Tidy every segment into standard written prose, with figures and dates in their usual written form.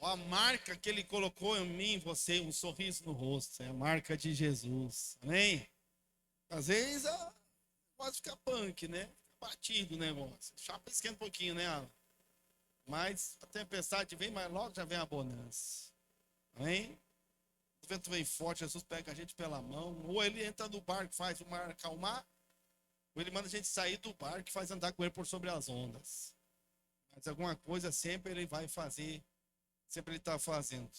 A marca que ele colocou em mim, em você, um sorriso no rosto. É a marca de Jesus. Amém? Às vezes pode ficar punk, né? Batido o negócio. Chapa esquenta um pouquinho, né, Alan? Mas a tempestade vem, mas logo já vem a bonança. Amém? O vento vem forte, Jesus pega a gente pela mão. Ou ele entra no barco, faz o mar acalmar. Ou ele manda a gente sair do barco e faz andar com ele por sobre as ondas. Mas alguma coisa sempre ele vai fazer. Sempre ele está fazendo.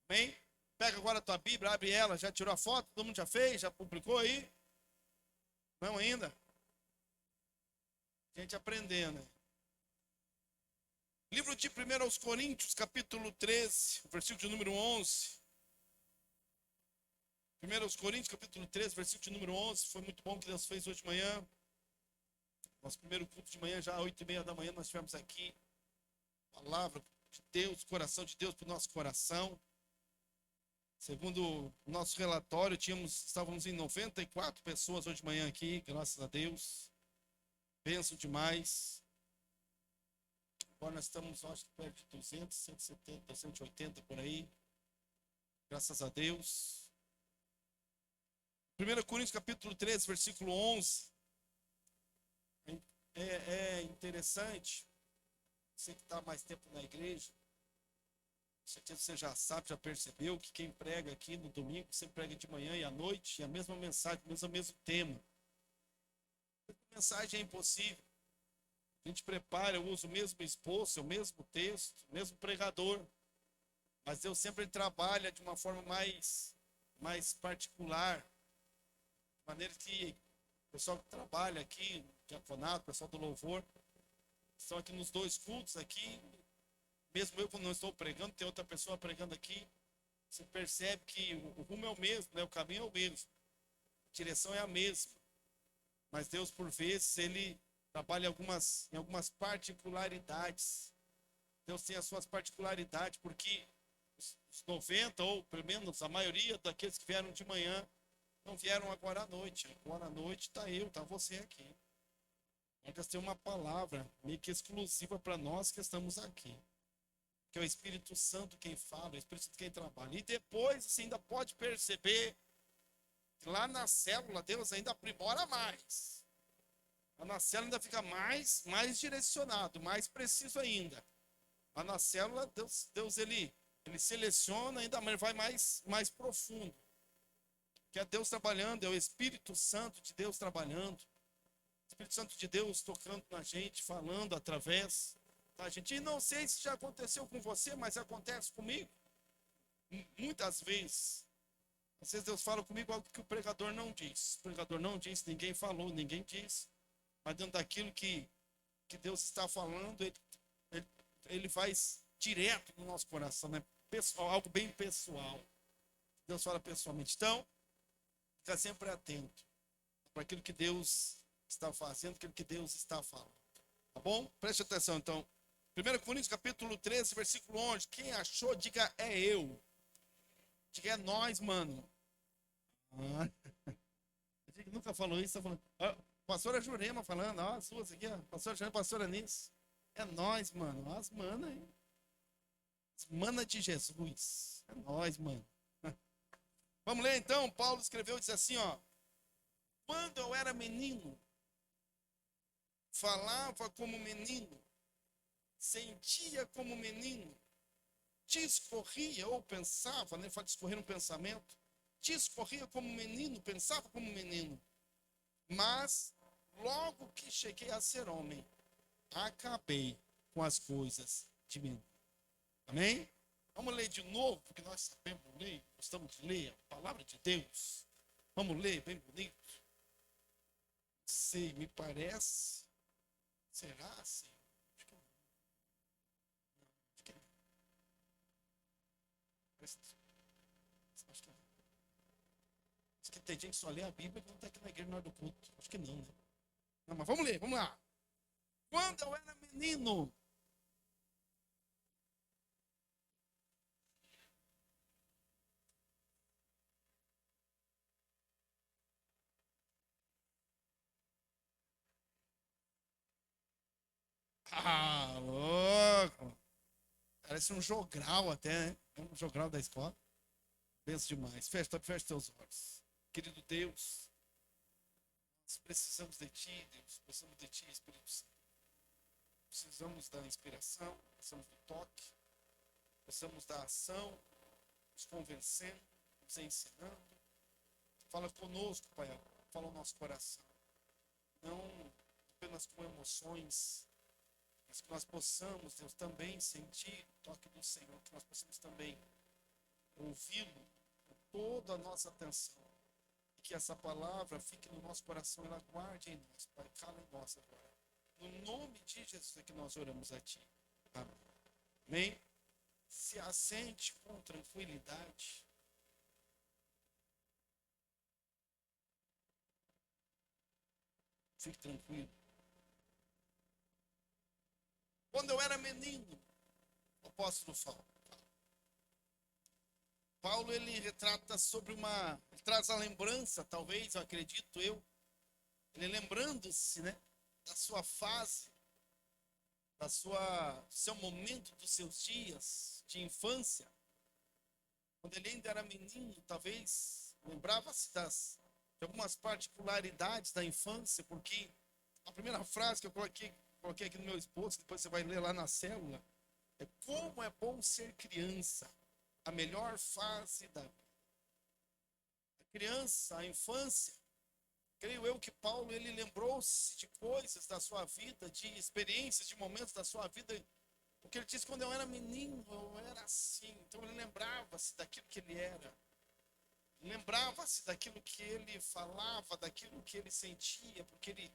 Amém? Pega agora a tua Bíblia, abre ela. Já tirou a foto? Todo mundo já fez? Já publicou aí? Não ainda? Gente aprendendo, né? Livro de 1 aos Coríntios, capítulo 13, versículo de número 11. 1 aos Coríntios, capítulo 13, versículo de número 11. Foi muito bom que Deus fez hoje de manhã. Nosso primeiro culto de manhã, já às 8h30 da manhã, nós tivemos aqui. Palavra de Deus, coração de Deus para o nosso coração. Segundo o nosso relatório, estávamos em 94 pessoas hoje de manhã aqui, graças a Deus. Benção demais. Agora nós estamos, acho que perto de 200, 170, 180 por aí. Graças a Deus. 1 Coríntios capítulo 13, versículo 11. É interessante. Você que está mais tempo na igreja, com certeza você já sabe, já percebeu que quem prega aqui no domingo, sempre prega de manhã e à noite, e a mesma mensagem, o mesmo tema. A mensagem é impossível. A gente prepara, eu uso o mesmo esposo, o mesmo texto, o mesmo pregador. Mas Deus sempre trabalha de uma forma mais particular. De maneira que o pessoal que trabalha aqui, o diaconato, o pessoal do louvor, estão aqui nos dois cultos aqui. Mesmo eu, quando não estou pregando, tem outra pessoa pregando aqui. Você percebe que o rumo é o mesmo, né? O caminho é o mesmo. A direção é a mesma. Mas Deus, por vezes, ele trabalha em algumas particularidades. Deus tem as suas particularidades, porque os 90, ou pelo menos a maioria daqueles que vieram de manhã, não vieram agora à noite. Agora à noite está eu, está você aqui. Deus tem uma palavra meio que exclusiva para nós que estamos aqui. Que é o Espírito Santo quem fala, o Espírito Santo quem trabalha. E depois você ainda pode perceber que lá na célula Deus ainda aprimora mais. Lá na célula ainda fica mais direcionado, mais preciso ainda. Lá na célula Deus ele seleciona, ainda vai mais profundo. Que é Deus trabalhando, é o Espírito Santo de Deus trabalhando. O Espírito Santo de Deus tocando na gente, falando através da gente. E não sei se já aconteceu com você, mas acontece comigo. Muitas vezes. Às vezes Deus fala comigo algo que o pregador não diz. O pregador não diz, ninguém falou, ninguém disse. Mas dentro daquilo que Deus está falando, ele faz direto no nosso coração, né? Pessoal, algo bem pessoal. Deus fala pessoalmente. Então, fica sempre atento para aquilo que Deus está fazendo, aquilo que Deus está falando. Tá bom? Preste atenção, então. 1 Coríntios, capítulo 13, versículo 11. Quem achou, diga é eu. Diga é nós, mano. Ah, a gente nunca falou isso, tá falando. Ah, pastora Jurema falando, ó, as suas aqui, ó. Pastora Jurema, pastora Nisso. É nós, mano. As manas, hein? As manas de Jesus. É nós, mano. Vamos ler então. Paulo escreveu e disse assim, ó. Quando eu era menino, falava como menino, sentia como menino, discorria ou pensava, né? Fala discorrer um pensamento, discorria como menino, pensava como menino. Mas, logo que cheguei a ser homem, acabei com as coisas de menino. Amém? Vamos ler de novo, porque nós sabemos ler, gostamos de ler a palavra de Deus. Vamos ler, bem bonito. Sei, me parece. Será assim? Acho que não. Acho que não. Acho que tem gente que só lê a Bíblia e não está aqui na igreja na hora do culto. Acho que não, né? Não, mas vamos ler, vamos lá. Quando eu era menino, louco. Parece um jogral até, né? Um jogral da escola. Penso demais. Fecha teus olhos. Querido Deus, nós precisamos de Ti, Deus. Precisamos de Ti, Espírito Santo. Precisamos da inspiração, precisamos do toque, precisamos da ação, nos convencendo, nos ensinando. Fala conosco, Pai, fala o nosso coração. Não apenas com emoções, mas que nós possamos, Deus, também sentir o toque do Senhor, que nós possamos também ouvi-lo com toda a nossa atenção. E que essa palavra fique no nosso coração, ela guarde em nós, Pai, cala em nós agora. No nome de Jesus é que nós oramos a Ti. Amém? Se assente com tranquilidade. Fique tranquilo. Quando eu era menino, o apóstolo Paulo, ele retrata sobre ele traz a lembrança, talvez, eu acredito eu, ele lembrando-se, né, da sua fase, do seu momento, dos seus dias de infância, quando ele ainda era menino, talvez lembrava-se de algumas particularidades da infância, porque a primeira frase que eu coloquei aqui no meu esboço, depois você vai ler lá na célula, é como é bom ser criança, a melhor fase da vida. A criança, a infância, creio eu que Paulo, ele lembrou-se de coisas da sua vida, de experiências, de momentos da sua vida, porque ele disse, quando eu era menino, eu era assim. Então ele lembrava-se daquilo que ele era, lembrava-se daquilo que ele falava, daquilo que ele sentia, porque ele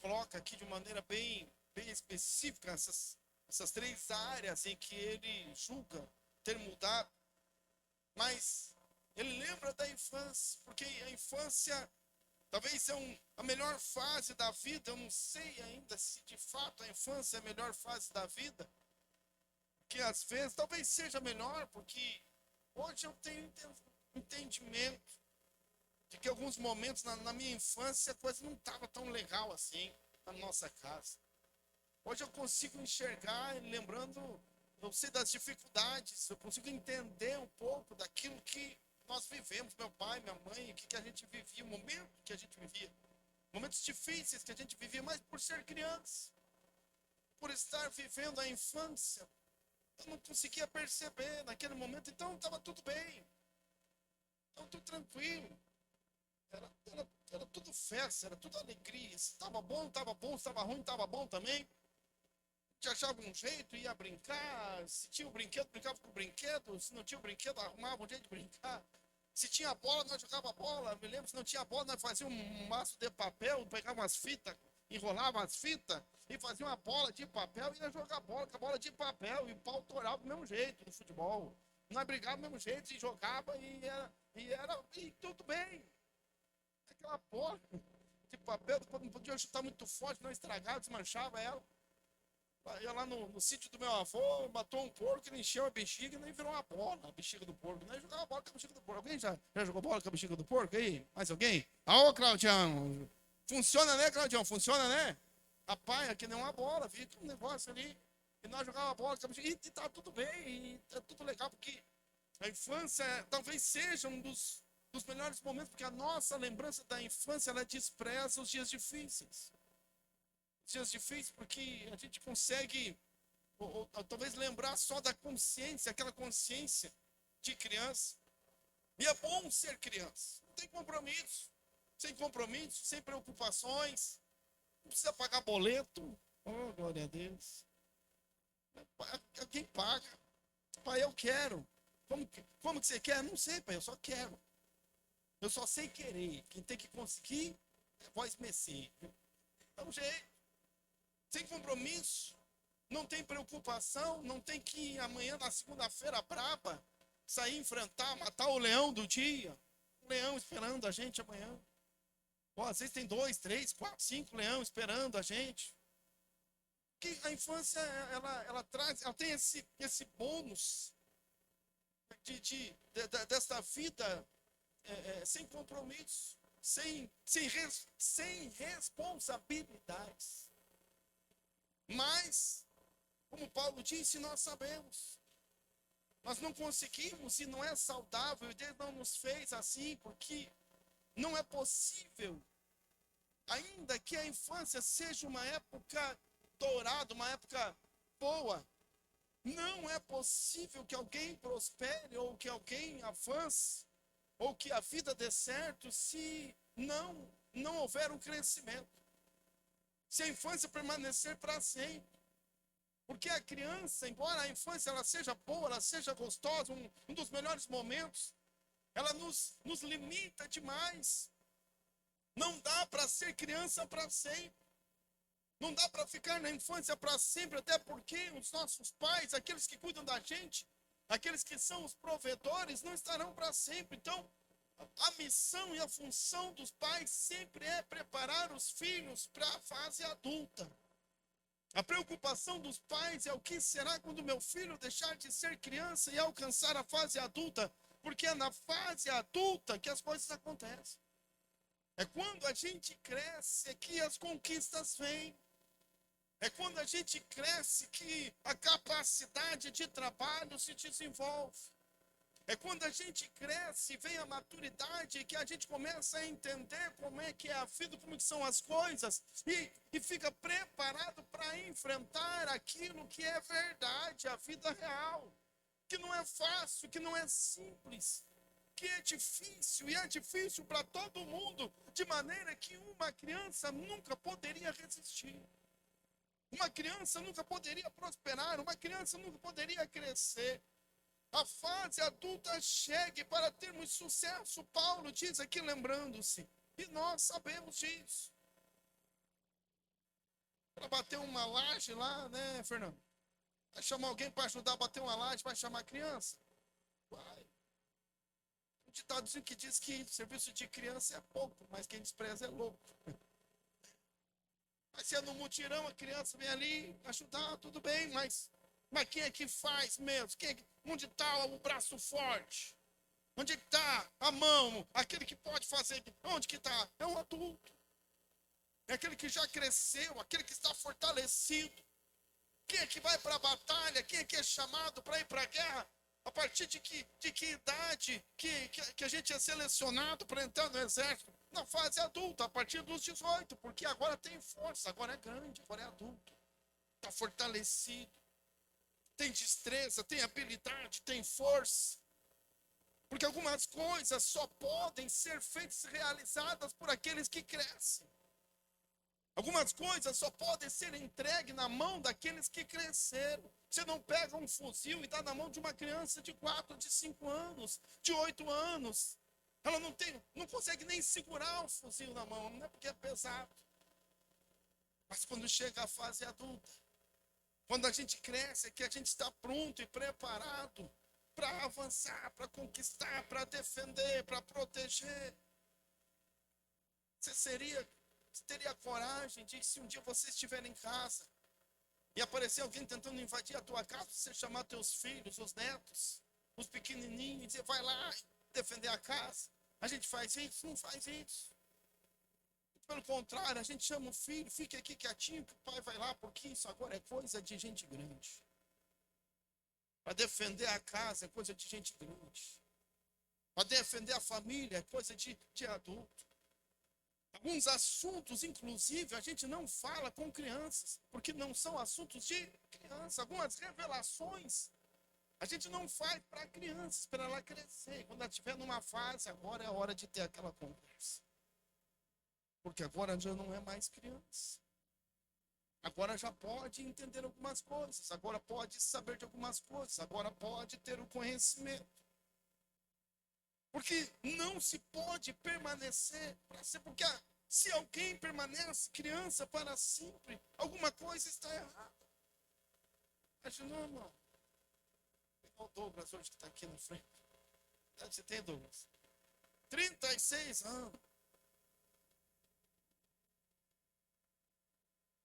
coloca aqui de maneira bem específica essas três áreas em que ele julga ter mudado. Mas ele lembra da infância, porque a infância talvez é a melhor fase da vida. Eu não sei ainda se de fato a infância é a melhor fase da vida, que às vezes talvez seja melhor, porque hoje eu tenho entendimento de que alguns momentos na minha infância a coisa não estava tão legal assim na nossa casa. Hoje eu consigo enxergar, lembrando, eu sei das dificuldades, eu consigo entender um pouco daquilo que nós vivemos, meu pai, minha mãe, o que a gente vivia, o momento que a gente vivia, momentos difíceis que a gente vivia, mas por ser criança, por estar vivendo a infância, eu não conseguia perceber naquele momento, então estava tudo bem, estava tudo tranquilo, era tudo festa, era tudo alegria, se estava bom, se estava ruim, estava bom também. A gente achava um jeito, ia brincar, se tinha o brinquedo, brincava com o brinquedo, se não tinha o brinquedo, arrumava um jeito de brincar. Se tinha bola, nós jogava bola, me lembro, se não tinha bola, nós fazíamos um maço de papel, pegava umas fitas, enrolava as fitas e fazia uma bola de papel e ia jogar bola com a bola de papel e o pau torava do mesmo jeito no futebol. Nós brigávamos do mesmo jeito e jogava e tudo bem. Aquela bola de papel, depois não podia chutar muito forte, não estragava, desmanchava ela. Ia lá no sítio do meu avô, matou um porco, ele encheu a bexiga e nem virou uma bola, a bexiga do porco. Nem jogava bola com a bexiga do porco. Alguém já jogou bola com a bexiga do porco aí? Mais alguém? Ô, Claudião! Funciona, né, Claudião? Funciona, né? Rapaz, aqui nem uma bola, fica um negócio ali. E nós jogávamos bola com a bexiga. E tá tudo bem, e tá tudo legal, porque a infância talvez seja um dos melhores momentos, porque a nossa lembrança da infância, ela despreza os dias difíceis. Dias difíceis porque a gente consegue ou talvez lembrar só da consciência, aquela consciência de criança. E é bom ser criança, não tem compromisso, sem preocupações, não precisa pagar boleto. Oh, glória a Deus. Alguém paga. Pai, eu quero. Como que você quer? Não sei, pai, eu só quero. Eu só sei querer. Quem tem que conseguir é voz mecer. Dá um jeito. Sem compromisso, não tem preocupação, não tem que ir amanhã, na segunda-feira braba, sair enfrentar, matar o leão do dia. Um leão esperando a gente amanhã. Pô, às vezes tem 2, 3, 4, 5 leões esperando a gente. Que a infância, ela tem esse bônus desta vida sem compromisso, sem responsabilidades. Mas, como Paulo disse, nós sabemos Nós não conseguimos e não é saudável, e Deus não nos fez assim, porque não é possível, ainda que a infância seja uma época dourada, uma época boa, não é possível que alguém prospere, ou que alguém avance, ou que a vida dê certo, se não houver um crescimento. Se a infância permanecer para sempre. Porque a criança, embora a infância ela seja boa, ela seja gostosa, um dos melhores momentos, ela nos limita demais. Não dá para ser criança para sempre. Não dá para ficar na infância para sempre, até porque os nossos pais, aqueles que cuidam da gente, aqueles que são os provedores, não estarão para sempre. Então, a missão e a função dos pais sempre é preparar os filhos para a fase adulta. A preocupação dos pais é o que será quando meu filho deixar de ser criança e alcançar a fase adulta, porque é na fase adulta que as coisas acontecem. É quando a gente cresce que as conquistas vêm. É quando a gente cresce que a capacidade de trabalho se desenvolve. É quando a gente cresce e vem a maturidade que a gente começa a entender como é que é a vida, como que são as coisas e fica preparado para enfrentar aquilo que é verdade, a vida real, que não é fácil, que não é simples, que é difícil e é difícil para todo mundo, de maneira que uma criança nunca poderia resistir. Uma criança nunca poderia prosperar, uma criança nunca poderia crescer. A fase adulta chegue para termos sucesso, Paulo diz aqui lembrando-se, e nós sabemos disso. Para bater uma laje lá, né, Fernando? Vai chamar alguém para ajudar a bater uma laje, vai chamar a criança? Vai. Um ditadozinho que diz que serviço de criança é pouco, mas quem despreza é louco. Mas se é no mutirão, a criança vem ali ajudar, tudo bem, mas quem é que faz mesmo? Onde está o braço forte? Onde está a mão? Aquele que pode fazer, onde que está? É um adulto. É aquele que já cresceu, aquele que está fortalecido. Quem é que vai para a batalha? Quem é que é chamado para ir para a guerra? A partir de que idade que a gente é selecionado para entrar no exército? Na fase adulta, a partir dos 18, porque agora tem força, agora é grande, agora é adulto. Está fortalecido, tem destreza, tem habilidade, tem força. Porque algumas coisas só podem ser feitas e realizadas por aqueles que crescem. Algumas coisas só podem ser entregues na mão daqueles que cresceram. Você não pega um fuzil e dá na mão de uma criança de 4, de 5 anos, de 8 anos. Ela não consegue nem segurar o fuzil na mão, não é porque é pesado. Mas quando chega a fase adulta, quando a gente cresce, é que a gente está pronto e preparado para avançar, para conquistar, para defender, para proteger. Você teria coragem de, se um dia você estiver em casa e aparecer alguém tentando invadir a tua casa, você chamar teus filhos, os netos, os pequenininhos, e dizer, vai lá defender a casa. A gente faz isso? Não faz isso. Pelo contrário, a gente chama o filho, fica aqui quietinho, que o pai vai lá, porque isso agora é coisa de gente grande. Para defender a casa é coisa de gente grande. Para defender a família é coisa de adulto. Alguns assuntos, inclusive, a gente não fala com crianças, porque não são assuntos de criança. Algumas revelações a gente não faz para crianças, para ela crescer. Quando ela estiver numa fase, agora é a hora de ter aquela conversa. Porque agora já não é mais criança. Agora já pode entender algumas coisas, agora pode saber de algumas coisas, agora pode ter o conhecimento. Porque não se pode permanecer para sempre, porque se alguém permanece criança para sempre, alguma coisa está errada. Imaginou, irmão? Igual o Douglas hoje que está aqui na frente. Você tem, Douglas? 36 anos.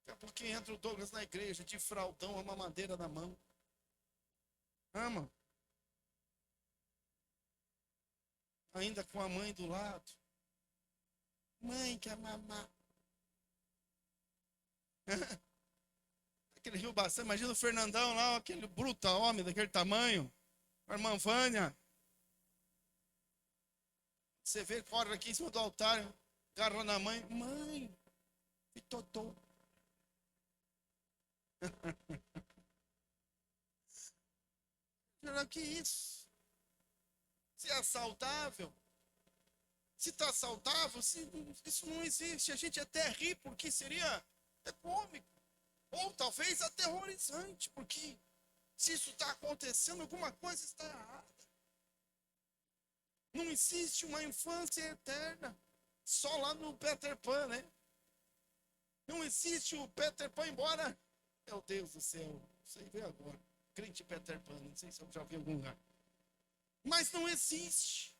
Daqui a pouquinho entra o Douglas na igreja, de fraldão, uma madeira na mão. Ama. Ainda com a mãe do lado. Mãe, quer mamar. Aquele Rio Bastante, imagina o Fernandão lá, aquele bruta homem daquele tamanho. A irmã Vânia, você vê, corre aqui em cima do altar, agarrou na mãe, mãe, e totô. Será que isso? Se é saudável? Se está saudável, isso não existe. A gente até ri porque seria cômico. Ou talvez aterrorizante, porque se isso está acontecendo, alguma coisa está errada. Não existe uma infância eterna. Só lá no Peter Pan, né? Não existe o Peter Pan, embora... Meu Deus do céu, isso aí veio agora. Crente Peter Pan, não sei se eu já vi em algum lugar. Mas não existe.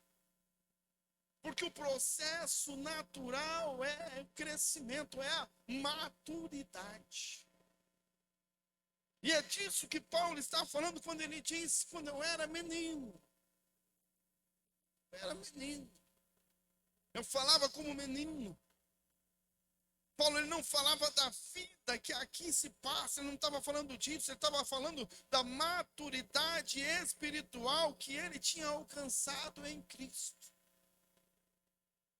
Porque o processo natural é o crescimento, é a maturidade. E é disso que Paulo está falando quando ele diz, quando eu era menino. Eu era menino. Eu falava como menino. Paulo ele não falava da vida que aqui se passa, ele não estava falando disso, ele estava falando da maturidade espiritual que ele tinha alcançado em Cristo.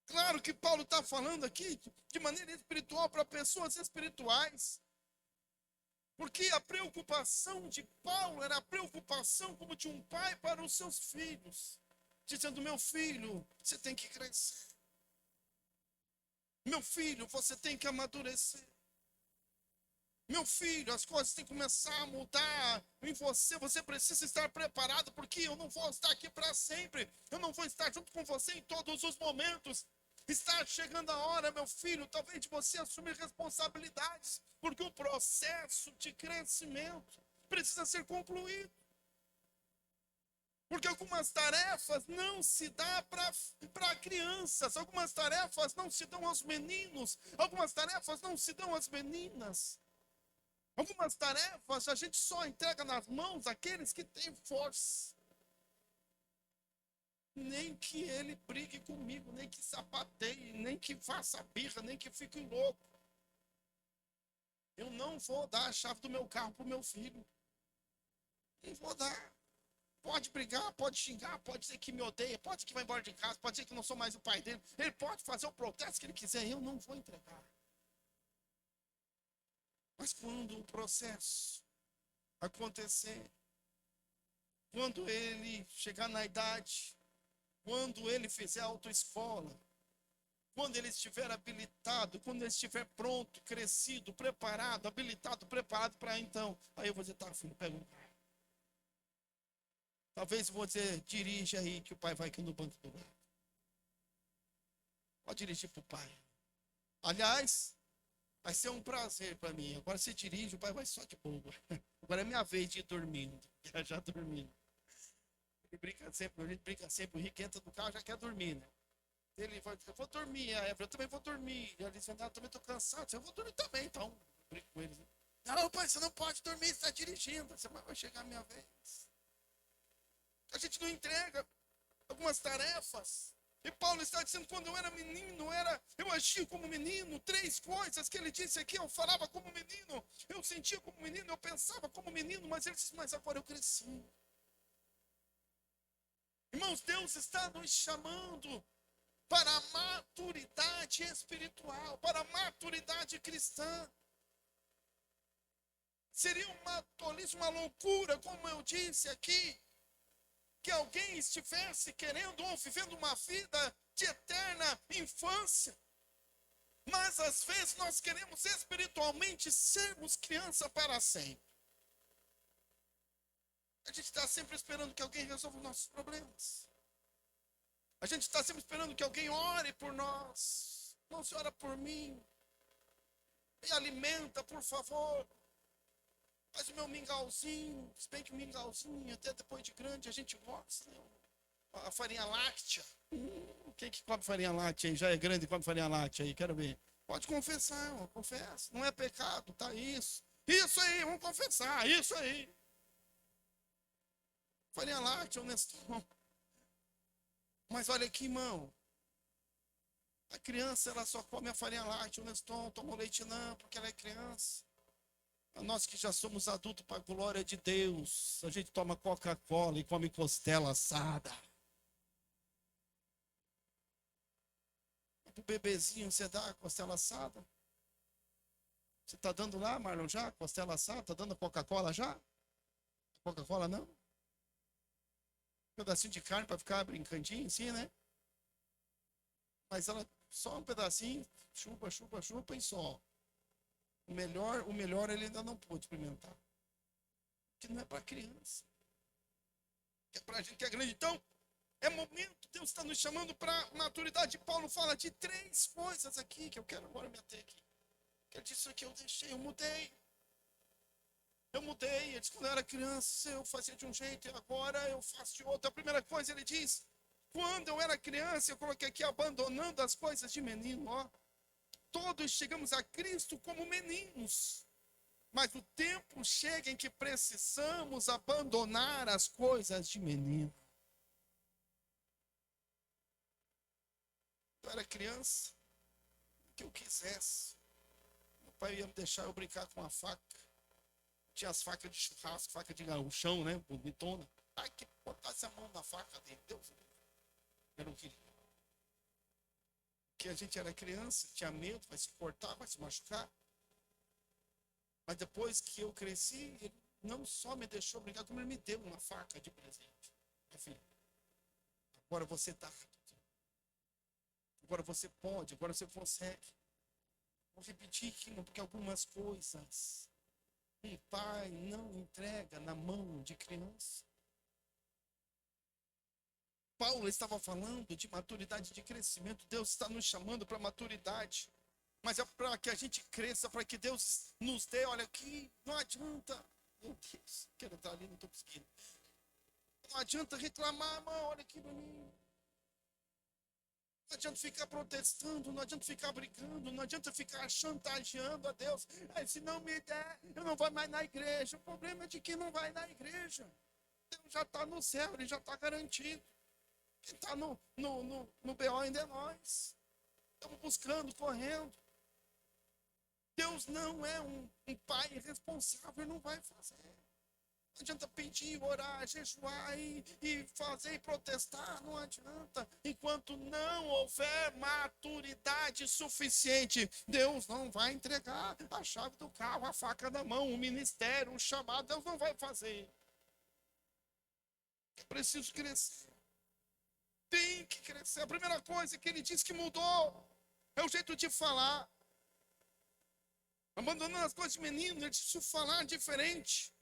Claro que Paulo está falando aqui de maneira espiritual para pessoas espirituais. Porque a preocupação de Paulo era a preocupação como de um pai para os seus filhos. Dizendo, meu filho, você tem que crescer. Meu filho, você tem que amadurecer. Meu filho, as coisas têm que começar a mudar em você. Você precisa estar preparado, porque eu não vou estar aqui para sempre. Eu não vou estar junto com você em todos os momentos. Está chegando a hora, meu filho, talvez de você assumir responsabilidades, porque o processo de crescimento precisa ser concluído. Porque algumas tarefas não se dá para crianças, algumas tarefas não se dão aos meninos, algumas tarefas não se dão às meninas. Algumas tarefas a gente só entrega nas mãos daqueles que têm força. Nem que ele brigue comigo, nem que sapateie, nem que faça birra, nem que fique louco. Eu não vou dar a chave do meu carro para o meu filho. Não vou dar. Pode brigar, pode xingar, pode dizer que me odeia, pode dizer que vai embora de casa, pode dizer que eu não sou mais o pai dele. Ele pode fazer o protesto que ele quiser, eu não vou entregar. Mas quando o processo acontecer, quando ele chegar na idade, quando ele fizer a autoescola, quando ele estiver habilitado, quando ele estiver pronto, crescido, preparado, habilitado, preparado para então, aí eu vou dizer, tá, filho, pega um carro. Talvez você dirija aí, que o pai vai aqui no banco do lado. Pode dirigir para o pai. Aliás, vai ser um prazer para mim. Agora você dirige, o pai vai só de boa. Agora é minha vez de ir dormindo. Já dormindo. Ele brinca sempre, a gente brinca sempre, o Rick entra no carro já quer dormir, né? Ele vai, eu vou dormir, eu também vou dormir. E ele diz, eu também tô cansado, eu vou dormir também, então. Eu brinco com eles. Né? Não, pai, você não pode dormir, você está dirigindo. Você vai chegar a minha vez. A gente não entrega algumas tarefas. E Paulo está dizendo, quando eu era menino, eu agia como menino. 3 coisas que ele disse aqui, eu falava como menino, eu sentia como menino, eu pensava como menino, mas ele disse, mas agora eu cresci. Irmãos, Deus está nos chamando para a maturidade espiritual, para a maturidade cristã. Seria uma tolice, uma loucura, como eu disse aqui, que alguém estivesse querendo ou vivendo uma vida de eterna infância. Mas às vezes nós queremos espiritualmente sermos criança para sempre. A gente está sempre esperando que alguém resolva os nossos problemas. A gente está sempre esperando que alguém ore por nós. Não se ora por mim. Me alimenta, por favor. Faz o meu mingauzinho. Se bem que o mingauzinho, até depois de grande, a gente gosta. Né? A farinha láctea. Quem que come farinha láctea aí? Já é grande e come farinha láctea aí? Quero ver. Pode confessar, confessa. Não é pecado, tá? Isso. Isso aí, vamos confessar. Isso aí. Farinha láctea, Neston. Mas olha aqui, irmão. A criança, ela só come a farinha láctea, o Neston, toma o leite não, porque ela é criança. Nós que já somos adultos, para a glória de Deus, a gente toma Coca-Cola e come costela assada. Pro bebezinho você dá costela assada? Você está dando lá, Marlon, já? Costela assada? Está dando Coca-Cola já? Coca-Cola não? Um pedacinho de carne para ficar brincandinho assim, né? Mas ela só um pedacinho, chupa, chupa, chupa e só. O melhor ele ainda não pôde experimentar. Que não é para criança. Que é para a gente que é grande. Então, é momento, Deus está nos chamando para maturidade. Paulo fala de 3 coisas aqui que eu quero agora me ater aqui. Ele disse que eu deixei, eu mudei. Eu mudei. Ele disse que quando eu era criança eu fazia de um jeito e agora eu faço de outro. A primeira coisa ele diz, quando eu era criança, eu coloquei aqui abandonando as coisas de menino, ó. Todos chegamos a Cristo como meninos. Mas o tempo chega em que precisamos abandonar as coisas de menino. Eu era criança, o que eu quisesse. Meu pai ia me deixar eu brincar com a faca. Tinha as facas de churrasco, faca de gauchão, né? Bonitona. Ai, que botasse a mão na faca dele. Deus, eu não queria. Porque a gente era criança, tinha medo, vai se cortar, vai se machucar. Mas depois que eu cresci, ele não só me deixou brincar, como ele me deu uma faca de presente. Minha filha, agora você dá. Agora você pode, agora você consegue. Vou repetir aqui, porque algumas coisas um pai não entrega na mão de criança. Paulo estava falando de maturidade de crescimento. Deus está nos chamando para maturidade. Mas é para que a gente cresça, para que Deus nos dê, olha aqui, não adianta. Meu Deus, quero estar ali, não estou conseguindo. Não adianta reclamar, mãe, olha aqui para mim. Não adianta ficar protestando, não adianta ficar brigando, não adianta ficar chantageando a Deus. Se não me der, eu não vou mais na igreja. O problema é de quem não vai na igreja. Deus já está no céu, ele já está garantido. Quem está no BO ainda é nós. Estamos buscando, correndo. Deus não é um pai irresponsável, ele não vai fazer. Não adianta pedir, orar, jejuar e fazer e protestar, não adianta. Enquanto não houver maturidade suficiente, Deus não vai entregar a chave do carro, a faca na mão, o ministério, o chamado, Deus não vai fazer. É preciso crescer. Tem que crescer. A primeira coisa que ele diz que mudou é o jeito de falar. Abandonando as coisas de menino, ele disse falar diferente.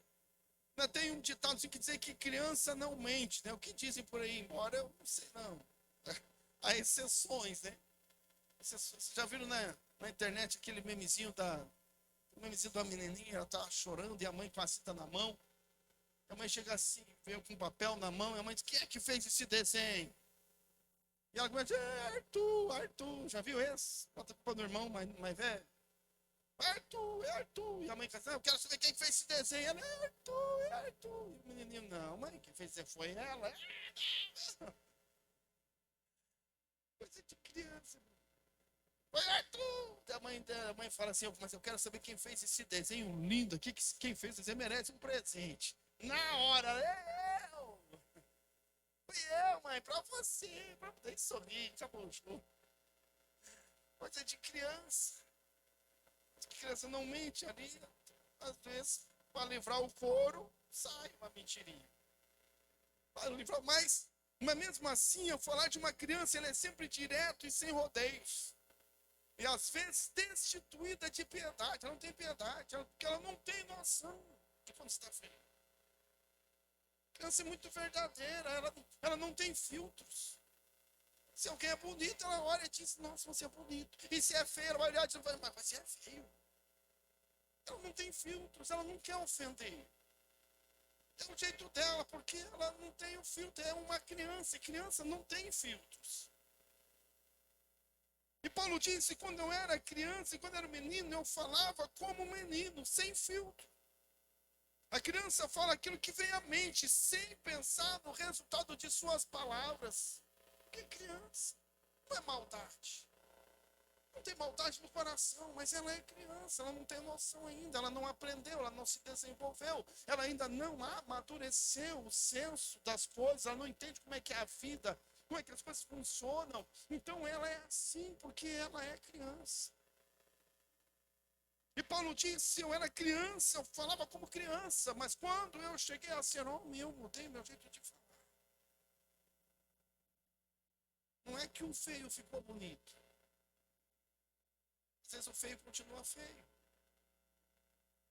Tem um ditado assim que diz que criança não mente, né? O que dizem por aí, embora eu não sei não. Há exceções, né? Vocês já viram na internet aquele memezinho da menininha, ela tá chorando e a mãe com a cinta na mão. A mãe chega assim, veio com um papel na mão, e a mãe diz, quem é que fez esse desenho? E ela começa, Arthur, já viu esse? Bota a culpa do irmão mais velho. Arthur, é Arthur. E a mãe fala, eu quero saber quem fez esse desenho. Ela, é Arthur. E o menininho, não, mãe, quem fez foi ela. Coisa de criança. Foi Arthur. A mãe fala assim, mas eu quero saber quem fez esse desenho lindo aqui, quem fez esse desenho merece um presente. Na hora, eu. Fui eu, mãe, pra você. Pra poder sorrir, acabou o show. Coisa de criança. Criança não mente ali, às vezes, para livrar o couro, sai uma mentirinha. Para livrar, mas mesmo assim, eu falar de uma criança, ela é sempre direto e sem rodeios. E às vezes destituída de piedade, ela não tem piedade, porque ela não tem noção de quando está feio. A criança é muito verdadeira, ela não tem filtros. Se alguém é bonito, ela olha e diz, nossa, você é bonito. E se é feio, ela vai olhar e diz, mas você é feio. Ela não tem filtros, ela não quer ofender. É o jeito dela, porque ela não tem o filtro, é uma criança, e criança não tem filtros. E Paulo disse, quando eu era criança e quando eu era menino, eu falava como menino, sem filtro. A criança fala aquilo que vem à mente, sem pensar no resultado de suas palavras. Porque criança não é maldade. não tem maldade no coração, mas ela é criança, ela não tem noção ainda, ela não aprendeu, ela não se desenvolveu, ela ainda não amadureceu o senso das coisas, ela não entende como é que é a vida, como é que as coisas funcionam. Então ela é assim porque ela é criança. E Paulo disse: eu era criança, eu falava como criança, mas quando eu cheguei a ser homem, eu mudei meu jeito de falar. Não é que o feio ficou bonito. Às vezes o feio continua feio.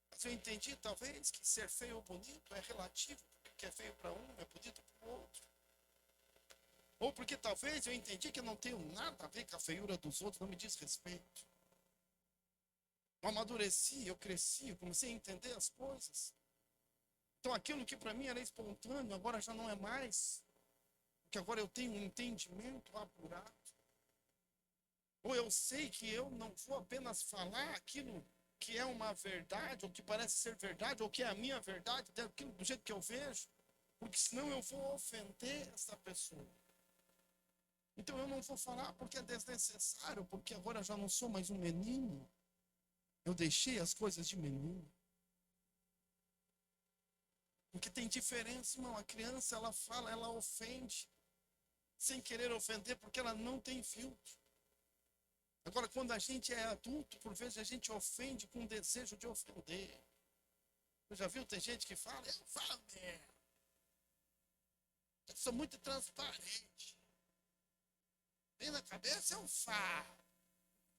Mas eu entendi, talvez, que ser feio ou bonito é relativo, porque o que é feio para um é bonito para o outro. Ou porque talvez eu entendi que eu não tenho nada a ver com a feiura dos outros, não me diz respeito. Eu amadureci, eu cresci, eu comecei a entender as coisas. Então aquilo que para mim era espontâneo, agora já não é mais. Porque agora eu tenho um entendimento apurado. Ou eu sei que eu não vou apenas falar aquilo que é uma verdade, ou que parece ser verdade, ou que é a minha verdade, daquilo do jeito que eu vejo, porque senão eu vou ofender essa pessoa. Então eu não vou falar porque é desnecessário, porque agora eu já não sou mais um menino. Eu deixei as coisas de menino. Porque tem diferença, irmão. A criança, ela fala, ela ofende, sem querer ofender, porque ela não tem filtro. Agora, quando a gente é adulto, por vezes a gente ofende com o desejo de ofender. Você já viu? Tem gente que fala: eu falo mesmo. Eu sou muito transparente. Vem na cabeça, eu falo.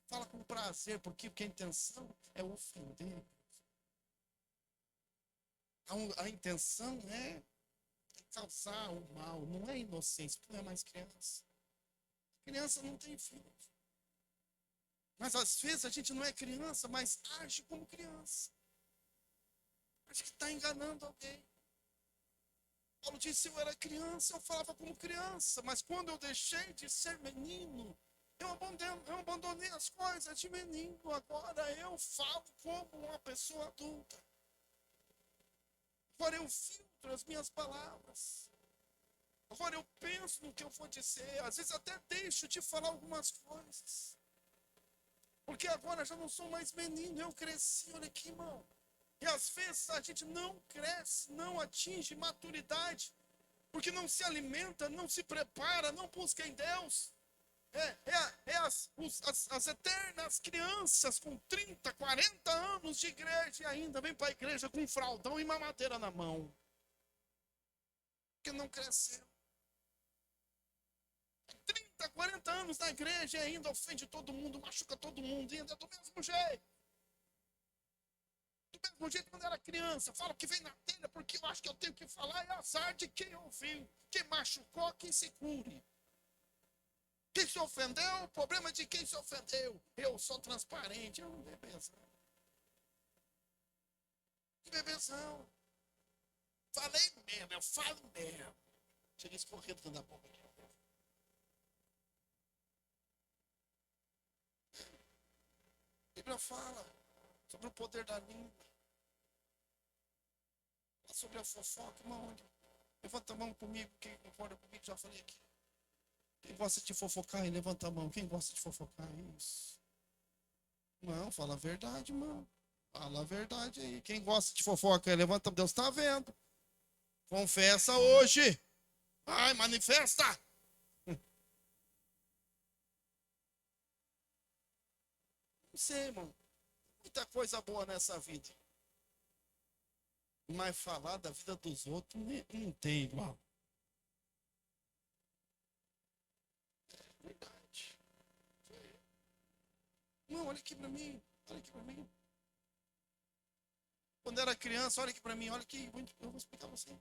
Fala com prazer, porque a intenção é ofender. A intenção é causar o mal, não é inocência, não é mais criança. Criança não tem filho. Mas às vezes a gente não é criança, mas age como criança. Acho que está enganando alguém. Paulo disse: eu era criança, eu falava como criança, mas quando eu deixei de ser menino, eu abandonei as coisas de menino. Agora eu falo como uma pessoa adulta. Agora eu filtro as minhas palavras. Agora eu penso no que eu vou dizer. Às vezes até deixo de falar algumas coisas. Porque agora já não sou mais menino, eu cresci, olha aqui, irmão. E às vezes a gente não cresce, não atinge maturidade, porque não se alimenta, não se prepara, não busca em Deus. As eternas crianças com 30, 40 anos de igreja e ainda vem para a igreja com um fraldão e mamadeira na mão. Porque não cresceu. 30, 40 anos na igreja e ainda ofende todo mundo, machuca todo mundo, e ainda do mesmo jeito. Do mesmo jeito quando era criança, fala que vem na telha porque eu acho que eu tenho que falar, é azar de quem ouviu. Quem machucou, quem se cure. Quem se ofendeu, o problema é de quem se ofendeu. Eu sou transparente, eu não bebezão. Que bebezão. Falei mesmo, eu falo mesmo. Cheguei escorrendo dentro da boca aqui. A Bíblia fala sobre o poder da língua. Fala sobre a fofoca, irmão. Levanta a mão comigo, quem concorda comigo, já falei aqui. Quem gosta de fofocar aí, levanta a mão. Quem gosta de fofocar, isso. Não, fala a verdade, irmão. Fala a verdade aí. Quem gosta de fofoca aí, levanta a mão. Deus está vendo. Confessa hoje. Vai, manifesta. Não sei, irmão. Muita coisa boa nessa vida. Mas falar da vida dos outros não tem igual. É verdade. Não, olha aqui pra mim. Olha aqui pra mim. Quando era criança, olha aqui pra mim. Olha aqui. Eu vou explicar pra você.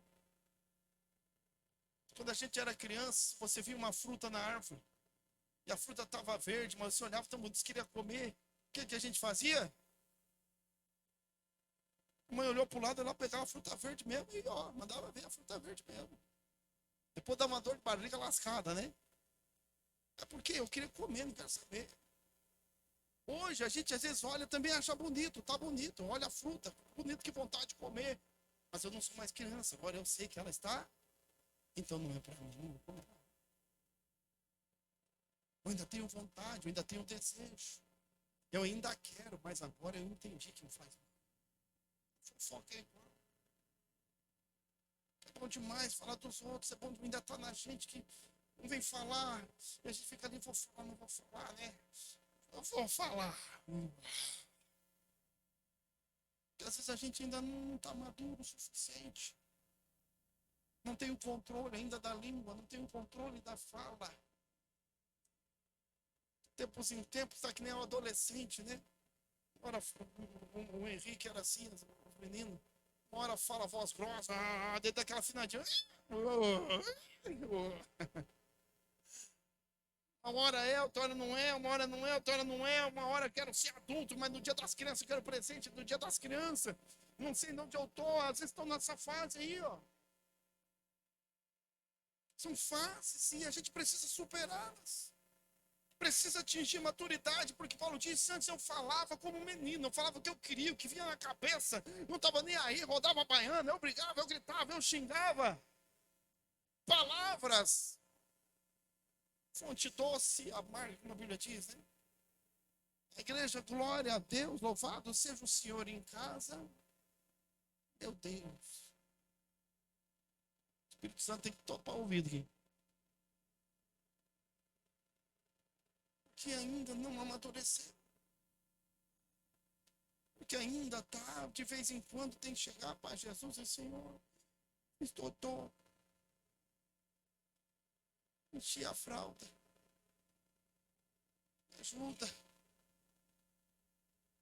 Quando a gente era criança, você via uma fruta na árvore. E a fruta estava verde, mas você olhava, todo mundo queria comer. O que a gente fazia? A mãe olhou para o lado, ela pegava a fruta verde mesmo e ó, mandava ver a fruta verde mesmo. Depois dá uma dor de barriga lascada, né? É porque eu queria comer, não quero saber. Hoje a gente às vezes olha também e acha bonito, tá bonito, olha a fruta, bonito, que vontade de comer. Mas eu não sou mais criança, agora eu sei que ela está, então não é para mim. Eu ainda tenho vontade, eu ainda tenho desejo. Eu ainda quero, mas agora eu entendi que não faz mal. Fofoca é igual. É bom demais falar dos outros, é bom ainda estar na gente que não vem falar, e a gente fica ali, vou falar, não vou falar, né? Eu vou falar. Porque às vezes a gente ainda não está maduro o suficiente. Não tem o controle ainda da língua, não tem o controle da fala. Tempos em tempos, está que nem um adolescente, né? Ora, o Henrique era assim, os meninos. Uma hora fala voz grossa, dentro daquela afinadinha. Uma hora é, outra hora não é, uma hora não é, outra hora não é, uma hora quero ser adulto, mas no dia das crianças eu quero presente, no dia das crianças. Não sei de onde eu tô, às vezes estão nessa fase aí, ó. São fases e a gente precisa superá-las. Precisa atingir maturidade, porque Paulo disse, antes eu falava como um menino, eu falava o que eu queria, o que vinha na cabeça, não estava nem aí, rodava a baiana, eu brigava, eu gritava, eu xingava. Palavras, fonte doce, amarga, como a Bíblia diz, né? A igreja, glória a Deus, louvado seja o Senhor em casa. Meu Deus. O Espírito Santo tem que topar o ouvido aqui. Que ainda não amadureceu. Porque ainda está, de vez em quando, tem que chegar para Jesus e Senhor, estou todo. Enchi a fralda. Me ajuda.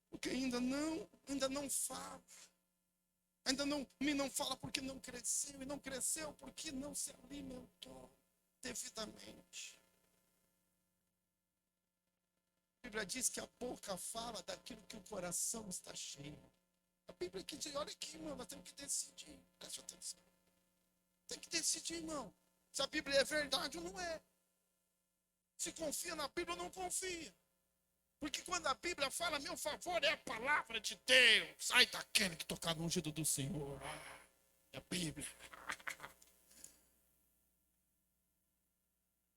Porque ainda não fala. Ainda não fala porque não cresceu. E não cresceu porque não se alimentou devidamente. A Bíblia diz que a boca fala daquilo que o coração está cheio. A Bíblia que diz, olha aqui, irmão, nós temos que decidir. Preste atenção. Tem que decidir, irmão. Se a Bíblia é verdade ou não é. Se confia na Bíblia ou não confia. Porque quando a Bíblia fala, meu favor, é a palavra de Deus. Sai daquele que tocar no ungido do Senhor. É a Bíblia.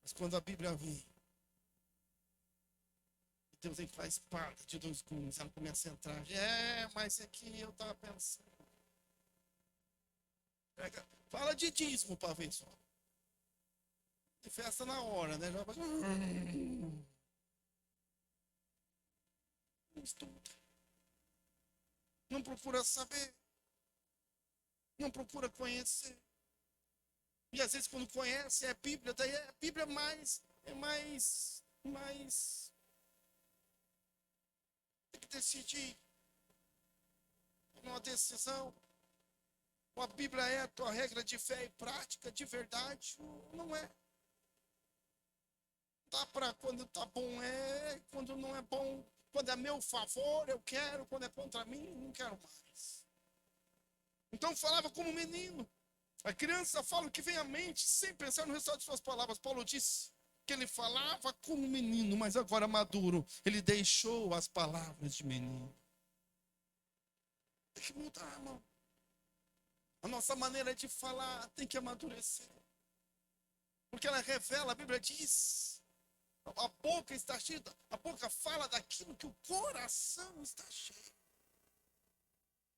Mas quando a Bíblia vem, Deus tem que fazer espada de dois gumes. Ela começa a entrar. Mas aqui eu estava pensando. Fala de dízimo para ver só. E festa na hora, né? Já vai... Não estuda. Não procura saber. Não procura conhecer. E às vezes quando conhece é Bíblia, daí a Bíblia é mais tem que decidir. Uma decisão. Ou a Bíblia é a tua regra de fé e prática de verdade? Não é. Dá para quando tá bom é, quando não é bom, quando é a meu favor eu quero, quando é contra mim não quero mais. Então falava como menino. A criança fala o que vem à mente, sem pensar no resultado de suas palavras. Paulo disse que ele falava como menino, mas agora maduro, ele deixou as palavras de menino. Tem que mudar, irmão. A nossa maneira de falar tem que amadurecer. Porque ela revela, a Bíblia diz, a boca está cheia, a boca fala daquilo que o coração está cheio.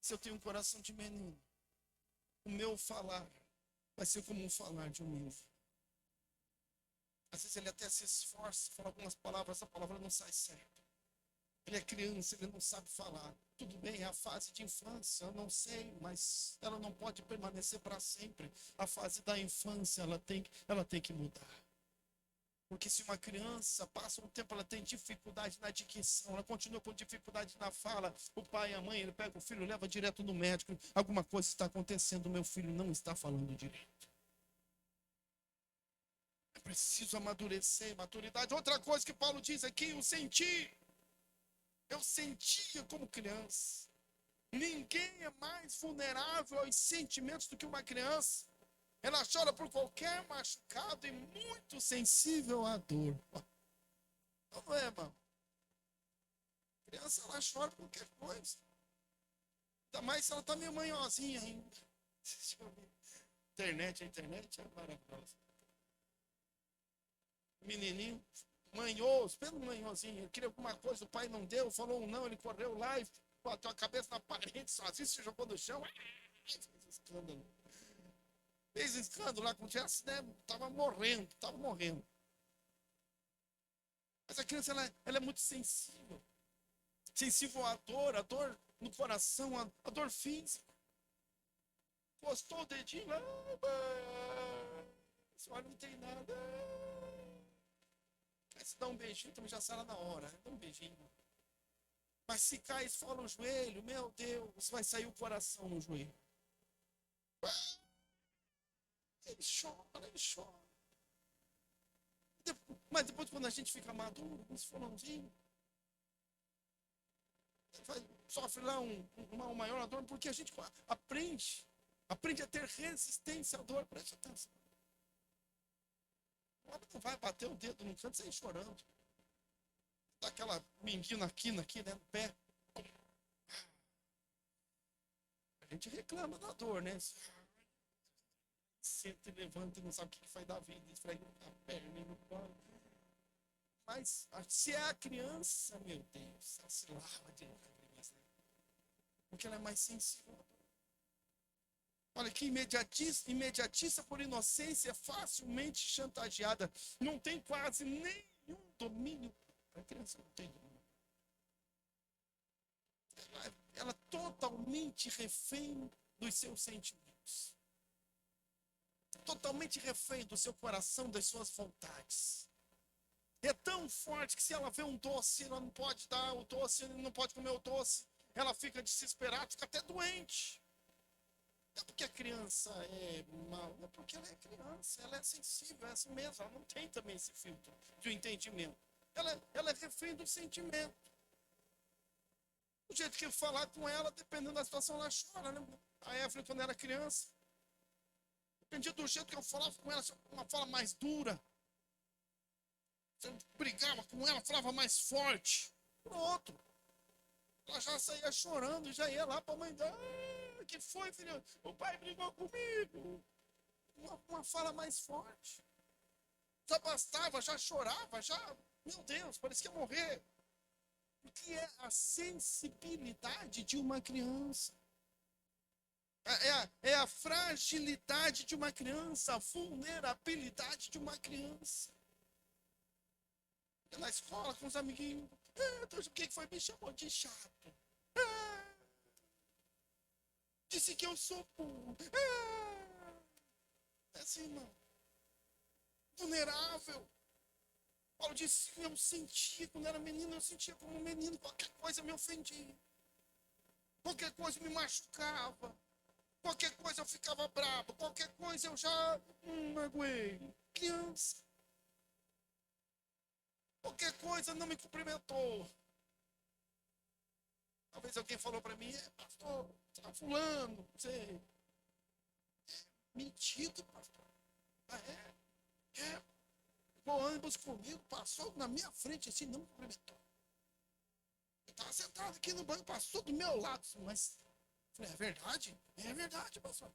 Se eu tenho um coração de menino, o meu falar vai ser como um falar de um menino. Às vezes ele até se esforça, fala algumas palavras, a palavra não sai certa. Ele é criança, ele não sabe falar. Tudo bem, é a fase de infância, eu não sei, mas ela não pode permanecer para sempre. A fase da infância, ela tem que mudar. Porque se uma criança passa um tempo, ela tem dificuldade na dicção, ela continua com dificuldade na fala, o pai e a mãe, ele pega o filho, leva direto no médico, alguma coisa está acontecendo, meu filho não está falando direito. É preciso amadurecer, maturidade. Outra coisa que Paulo diz aqui, o sentir. Eu sentia como criança. Ninguém é mais vulnerável aos sentimentos do que uma criança. Ela chora por qualquer machucado e muito sensível à dor. Não é, irmão? A criança, ela chora por qualquer coisa. Ainda mais se ela está meio manhosinha ainda. Deixa eu ver. A internet é maravilhosa. Menininho, manhoso, pelo manhosinho, ele queria alguma coisa, o pai não deu, falou um não, ele correu lá e bateu a cabeça na parede sozinho, se jogou no chão, fez escândalo. Fez escândalo lá, como tivesse, né, tava morrendo. Mas a criança, ela é muito sensível. Sensível à dor, a dor no coração, a dor física. Postou o dedinho lá, olha, não tem nada. Aí se dá um beijinho, também já sara na hora. Dá um beijinho. Mas se cai e esfola o joelho, meu Deus, vai sair o coração no joelho. Ele chora, ele chora. Mas depois, quando a gente fica maduro, com esse folãozinho, sofre lá uma maior dor, porque a gente aprende a ter resistência à dor. Preste atenção. Ela não vai bater o dedo no canto sem chorando. Dá aquela minguina aqui, né, no pé. A gente reclama da dor, né? Senta e levanta e não sabe o que vai dar vida, esfrega a perna e no pano. Mas se é a criança, meu Deus, ela se lava de lágrimas, né? Porque ela é mais sensível. Olha que imediatista por inocência, facilmente chantageada. Não tem quase nenhum domínio. A criança não tem domínio. Ela é totalmente refém dos seus sentimentos. Totalmente refém do seu coração, das suas vontades. É tão forte que se ela vê um doce, ela não pode dar o doce, não pode comer o doce. Ela fica desesperada, fica até doente. Não é porque a criança é mal, é porque ela é criança, ela é sensível, é assim mesmo, ela não tem também esse filtro de entendimento. Ela é refém do sentimento. O jeito que eu falar com ela, dependendo da situação, ela chora, né? A Evelyn, quando era criança, dependia do jeito que eu falava com ela, uma fala mais dura. Você brigava com ela, falava mais forte. Pronto. Ela já saía chorando, já ia lá para a mãe dela. O que foi, filho? O pai brigou comigo. Uma fala mais forte. Já bastava, já chorava, já... Meu Deus, parecia morrer. O que é a sensibilidade de uma criança? É a fragilidade de uma criança, a vulnerabilidade de uma criança. Na escola, com os amiguinhos. O que foi? Me chamou de chato. Disse que eu sou burro. É assim, irmão. Vulnerável. Paulo disse que eu sentia, quando era menino, eu sentia como um menino. Qualquer coisa me ofendia. Qualquer coisa me machucava. Qualquer coisa eu ficava bravo. Qualquer coisa eu já magoei. Criança. Qualquer coisa não me cumprimentou. Talvez alguém falou para mim, pastor, tá fulano, não sei. Mentido, pastor. Ah, é? Pegou ônibus comigo, passou na minha frente assim, não me cumprimentou. Eu estava sentado aqui no banco, passou do meu lado. Mas, falei, é verdade? É verdade, pastor.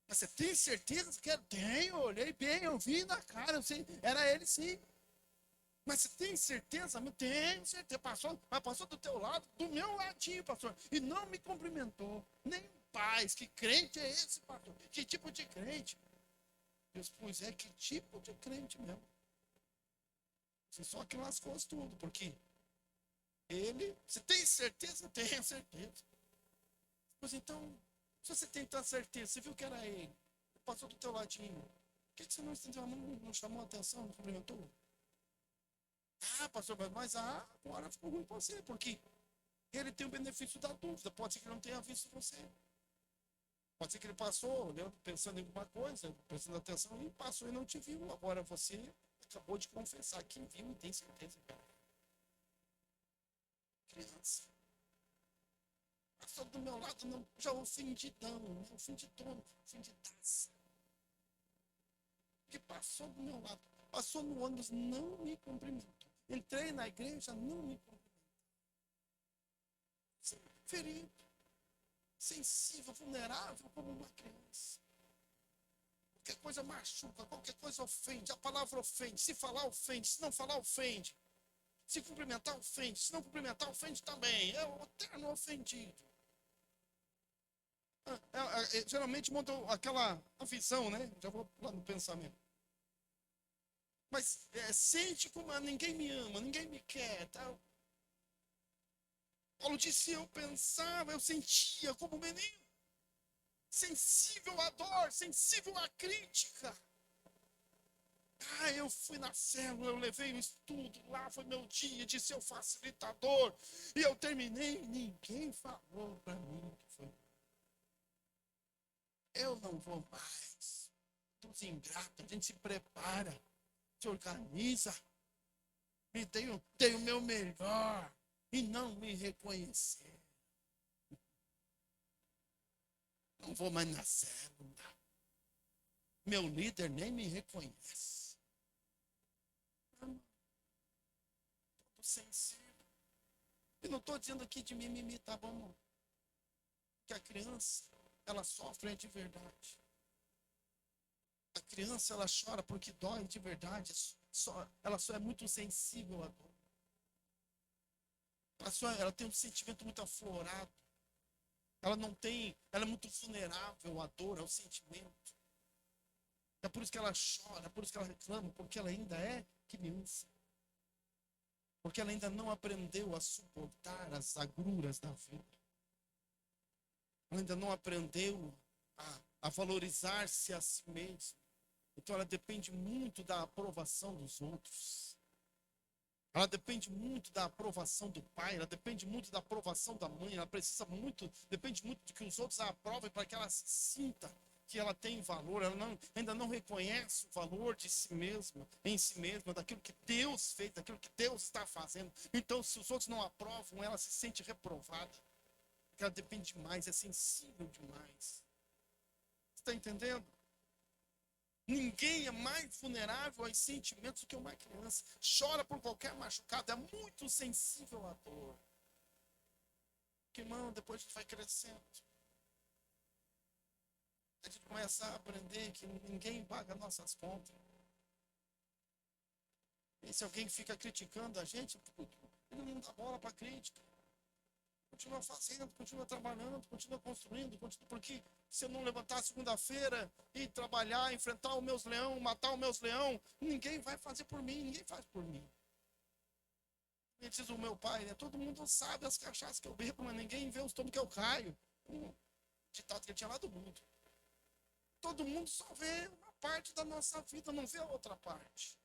Mas você tem certeza que era? Tenho, olhei bem, eu vi na cara, eu sei, era ele sim. Mas você tem certeza? Tenho certeza. Passou do teu lado, do meu ladinho, pastor. E não me cumprimentou. Nem paz. Que crente é esse, pastor? Que tipo de crente? Pois é, que tipo de crente mesmo? Você só que lascou tudo. Porque você tem certeza? Tenho certeza. Pois então, se você tem tanta certeza, você viu que era ele, passou do teu ladinho, por que você não estendeu a mão, não chamou a atenção, não cumprimentou? Pastor, mas agora ficou ruim para você, porque ele tem o benefício da dúvida. Pode ser que ele não tenha visto você. Pode ser que ele passou, né, pensando em alguma coisa, prestando atenção, e passou e não te viu. Agora você acabou de confessar que viu e tem certeza, cara. Criança. Passou do meu lado, não, já ofendidão, ofendidaça. Que passou do meu lado. Passou no ônibus, não me cumprimentou. Entrei na igreja, não me cumprimentou. Ferido, sensível, vulnerável como uma criança. qualquer coisa machuca, qualquer coisa ofende, a palavra ofende, se falar ofende, se não falar ofende, se cumprimentar ofende, se não cumprimentar ofende também, é o eterno ofendido. Geralmente monta aquela visão, né? Já vou lá no pensamento. Mas sente como ninguém me ama, ninguém me quer, tal. Paulo disse, eu pensava, eu sentia como menino, sensível à dor, sensível à crítica. Eu fui na célula, eu levei o estudo, lá foi meu dia de ser o facilitador, e eu terminei, ninguém falou para mim que foi. Eu não vou mais. Dos ingratos, a gente se prepara, se organiza, e dei o meu melhor, e não me reconhecer. Não vou mais na célula. Meu líder nem me reconhece. Todo sensível. E não estou dizendo aqui de mimimi, tá bom? Que a criança, ela sofre de verdade. A criança, ela chora porque dói de verdade. Ela só é muito sensível à dor. Ela tem um sentimento muito aflorado. Ela é muito vulnerável à dor, ao sentimento. É por isso que ela chora, é por isso que ela reclama, porque ela ainda é criança. Porque ela ainda não aprendeu a suportar as agruras da vida. Ela ainda não aprendeu a valorizar-se a si mesma. Então ela depende muito da aprovação dos outros. Ela depende muito da aprovação do pai, ela depende muito da aprovação da mãe, depende muito de que os outros a aprovem para que ela se sinta que ela tem valor. Ela ainda não reconhece o valor de si mesma, em si mesma, daquilo que Deus fez, daquilo que Deus está fazendo. Então, se os outros não aprovam, ela se sente reprovada. Porque ela depende demais, é sensível demais. Você está entendendo? Ninguém é mais vulnerável aos sentimentos do que uma criança. Chora por qualquer machucado, é muito sensível à dor. Porque, irmão, depois a gente vai crescendo. A gente começa a aprender que ninguém paga nossas contas. E se alguém fica criticando a gente, ele não dá bola para crítica. Continua fazendo, continua trabalhando, continua construindo, porque se eu não levantar segunda-feira e trabalhar, enfrentar os meus leões, matar os meus leões, ninguém vai fazer por mim, ninguém faz por mim. E diz o meu pai, né? Todo mundo sabe as cachaças que eu bebo, mas ninguém vê os tomos que eu caio. Ditado que ele tinha lá do mundo. Todo mundo só vê uma parte da nossa vida, não vê a outra parte.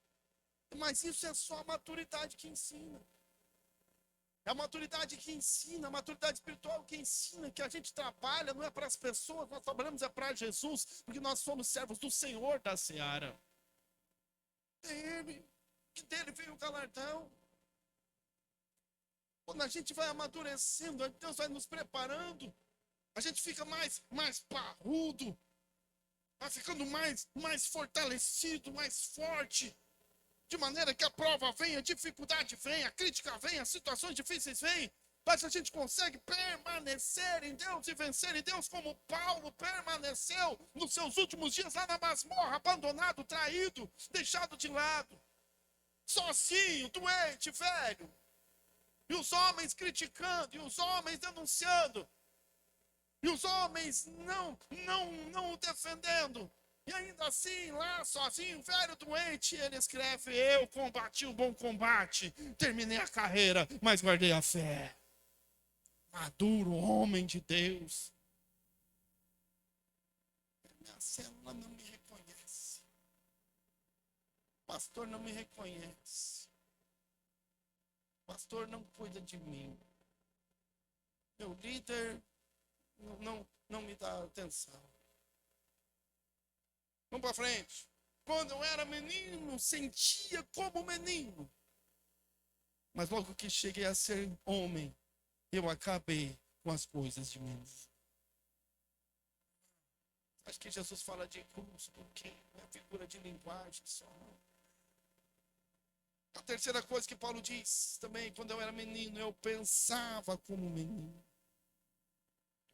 Mas isso é só a maturidade que ensina. É a maturidade que ensina, a maturidade espiritual que ensina que a gente trabalha, não é para as pessoas, nós trabalhamos é para Jesus, porque nós somos servos do Senhor da Seara. É Ele, que dele veio o galardão. Quando a gente vai amadurecendo, Deus vai nos preparando, a gente fica mais parrudo, vai ficando mais fortalecido, mais forte. De maneira que a prova vem, a dificuldade vem, a crítica vem, as situações difíceis vêm, mas a gente consegue permanecer em Deus e vencer em Deus, como Paulo permaneceu nos seus últimos dias lá na masmorra, abandonado, traído, deixado de lado, sozinho, doente, velho, e os homens criticando, e os homens denunciando, e os homens não o defendendo. E ainda assim, lá sozinho, velho, doente, ele escreve: eu combati o bom combate, terminei a carreira, mas guardei a fé. Maduro, homem de Deus. Minha célula não me reconhece. O pastor não me reconhece. O pastor não cuida de mim. Meu líder não me dá atenção. Vamos para frente. Quando eu era menino, sentia como menino. Mas logo que cheguei a ser homem, eu acabei com as coisas de menino. Acho que Jesus fala de cruz, porque é a figura de linguagem só. A terceira coisa que Paulo diz também, quando eu era menino, eu pensava como menino.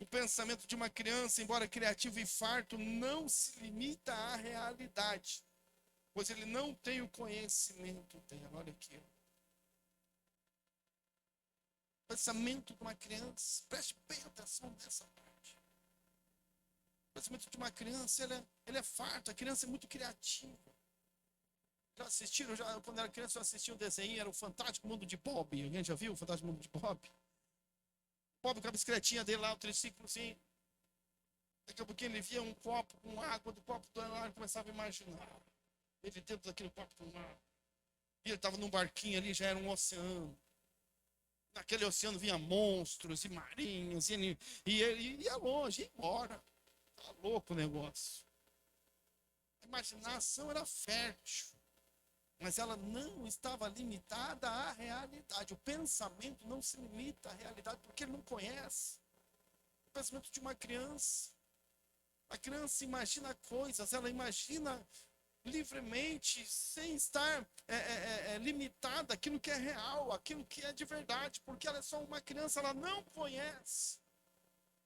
O pensamento de uma criança, embora criativo e farto, não se limita à realidade, pois ele não tem o conhecimento dela. Olha aqui. O pensamento de uma criança, preste bem atenção nessa parte. O pensamento de uma criança, ele é farto, a criança é muito criativa. Já assistiram, quando era criança, eu assistia o desenho, era o Fantástico Mundo de Bob. Alguém já viu o Fantástico Mundo de Bob? Bob com a bicicletinha dele lá, o triciclozinho. Daqui a pouquinho ele via um copo com água, do copo do ar, ele começava a imaginar. Ele dentro daquele copo com água. E ele estava num barquinho ali, já era um oceano. Naquele oceano vinha monstros e marinhos, e ele ia longe, ia embora. Tá louco o negócio. A imaginação era fértil, mas ela não estava limitada à realidade. O pensamento não se limita à realidade, porque ele não conhece. O pensamento de uma criança. A criança imagina coisas, ela imagina livremente, sem estar limitada àquilo que é real, àquilo que é de verdade, porque ela é só uma criança, ela não conhece.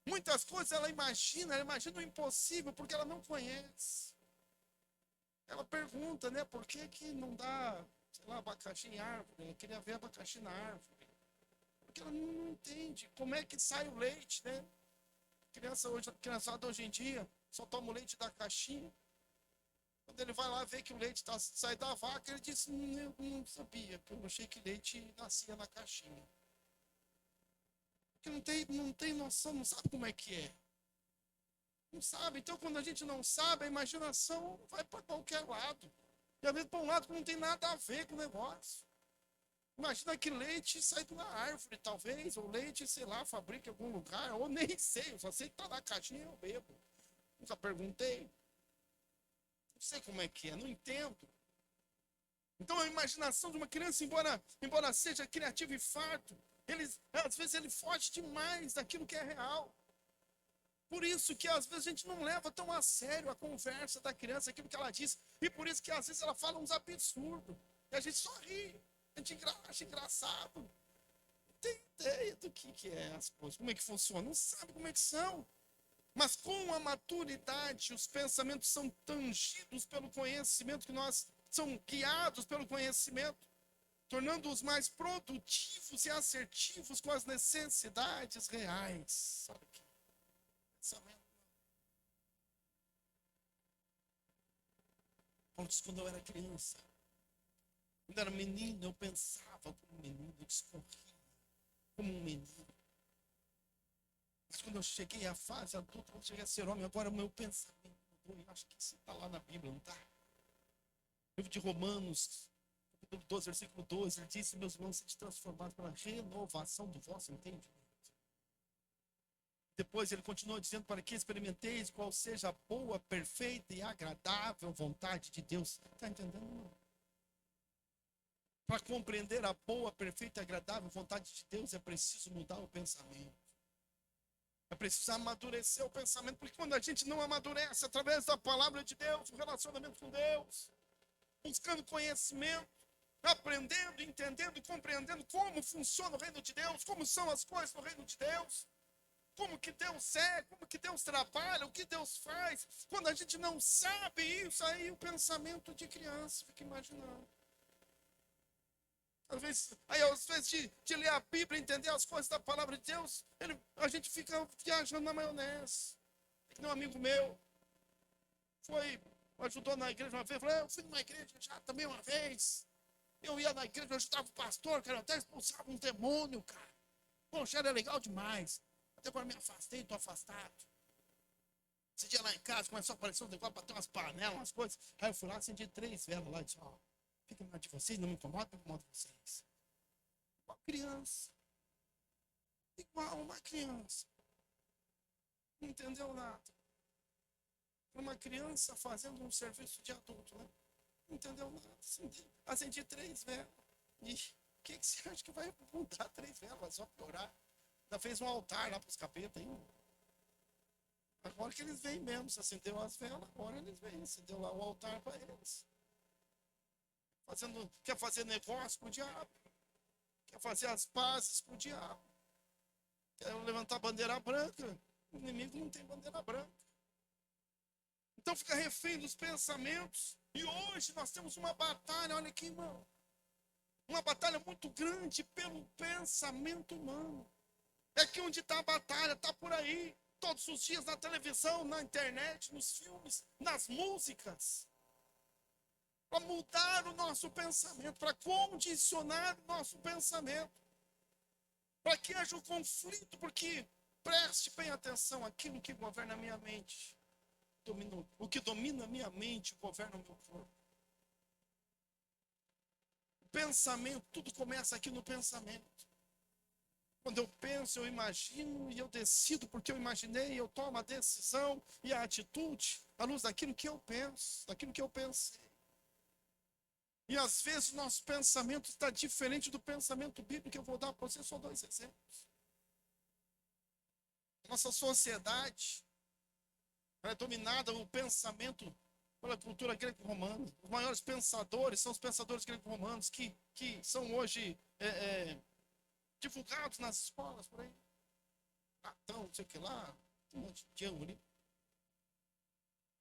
Muitas coisas ela imagina o impossível, porque ela não conhece. Ela pergunta, né, por que que não dá, sei lá, abacaxi em árvore? Ela queria ver abacaxi na árvore. Porque ela não entende como é que sai o leite, né? Criançada hoje em dia só toma o leite da caixinha. Quando ele vai lá ver que o leite sai da vaca, ele disse, eu não sabia, porque eu achei que leite nascia na caixinha. Porque não tem noção, não sabe como é que é. Não sabe. Então, quando a gente não sabe, a imaginação vai para qualquer lado. E às vezes para um lado que não tem nada a ver com o negócio. Imagina que leite sai de uma árvore, talvez, ou leite, sei lá, fabrica em algum lugar, ou nem sei, eu só sei que está na caixinha e eu bebo. Nunca perguntei. Não sei como é que é, não entendo. Então a imaginação de uma criança, embora seja criativa e farto, às vezes ele foge demais daquilo que é real. Por isso que às vezes a gente não leva tão a sério a conversa da criança, aquilo que ela diz. E por isso que às vezes ela fala uns absurdos. E a gente só ri, a gente acha engraçado. Não tem ideia do que é as coisas, como é que funciona, não sabe como é que são. Mas com a maturidade, os pensamentos são tangidos pelo conhecimento que nós são guiados pelo conhecimento, tornando-os mais produtivos e assertivos com as necessidades reais. Sabe que pensamento? Paulo disse, quando eu era criança, quando eu era menino, eu pensava como um menino, eu discorria como um menino. Mas quando eu cheguei à fase adulta, quando eu cheguei a ser homem, agora o meu pensamento mudou. Eu acho que isso está lá na Bíblia, não está? Livro de Romanos, capítulo 12, versículo 12, ele disse, meus irmãos, sejam transformados pela renovação do vosso entendimento. Depois ele continuou dizendo, para que experimenteis qual seja a boa, perfeita e agradável vontade de Deus. Está entendendo? Para compreender a boa, perfeita e agradável vontade de Deus, é preciso mudar o pensamento. É preciso amadurecer o pensamento, porque quando a gente não amadurece através da palavra de Deus, o relacionamento com Deus, buscando conhecimento, aprendendo, entendendo e compreendendo como funciona o reino de Deus, como são as coisas no reino de Deus, como que Deus é, como que Deus trabalha, o que Deus faz. Quando a gente não sabe isso, aí o pensamento de criança fica imaginando. Às vezes de ler a Bíblia, entender as coisas da palavra de Deus, a gente fica viajando na maionese. Tem um amigo meu, ajudou na igreja uma vez, falou, eu fui numa igreja já também uma vez. Eu ia na igreja, eu ajudava o pastor, cara, eu até expulsava um demônio, cara. Poxa, era legal demais. Até agora me afastei, estou afastado. Esse dia lá em casa, começou a aparecer um negócio, bater umas panelas, umas coisas. Aí eu fui lá, acendi 3 velas lá e disse, ó, fica na de vocês, não me incomoda, não incomoda vocês. Igual criança. Igual uma criança. Não entendeu nada. Uma criança fazendo um serviço de adulto, né? Não entendeu nada. Acendi 3 velas. E o que você acha que vai mudar 3 velas? Só piorar. Ainda fez um altar lá para os capetas ainda. Agora que eles vêm mesmo, se acendeu as velas, agora eles vêm, acendeu lá o altar para eles. Quer fazer negócio com o diabo. Quer fazer as pazes com o diabo. Quer levantar bandeira branca. O inimigo não tem bandeira branca. Então fica refém dos pensamentos. E hoje nós temos uma batalha, olha aqui, irmão. Uma batalha muito grande pelo pensamento humano. É que onde está a batalha, está por aí. Todos os dias na televisão, na internet, nos filmes, nas músicas. Para mudar o nosso pensamento, para condicionar o nosso pensamento. Para que haja um conflito, porque preste bem atenção, aquilo que governa a minha mente. O que domina a minha mente governa o meu corpo. O pensamento, tudo começa aqui no pensamento. Quando eu penso, eu imagino e eu decido porque eu imaginei, eu tomo a decisão e a atitude à luz daquilo que eu penso, daquilo que eu pensei. E às vezes o nosso pensamento está diferente do pensamento bíblico. Eu vou dar para você só 2 exemplos. Nossa sociedade é dominada o pensamento pela cultura greco-romana. Os maiores pensadores são os pensadores greco-romanos que são hoje divulgados nas escolas por aí. Platão, não sei o que lá, um monte de ângulo ali.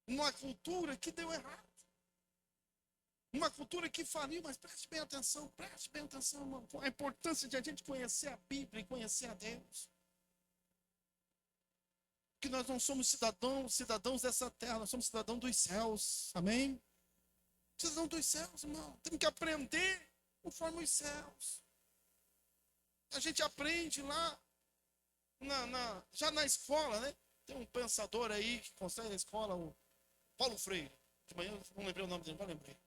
Uma cultura que deu errado. Uma cultura que faliu, mas preste bem atenção, irmão, a importância de a gente conhecer a Bíblia e conhecer a Deus. Que nós não somos cidadãos dessa terra, nós somos cidadãos dos céus, amém? Cidadãos dos céus, irmão, temos que aprender conforme os céus. A gente aprende lá, já na escola, né? Tem um pensador aí que consegue na escola, o Paulo Freire. De manhã, não lembrei o nome dele, não lembrei.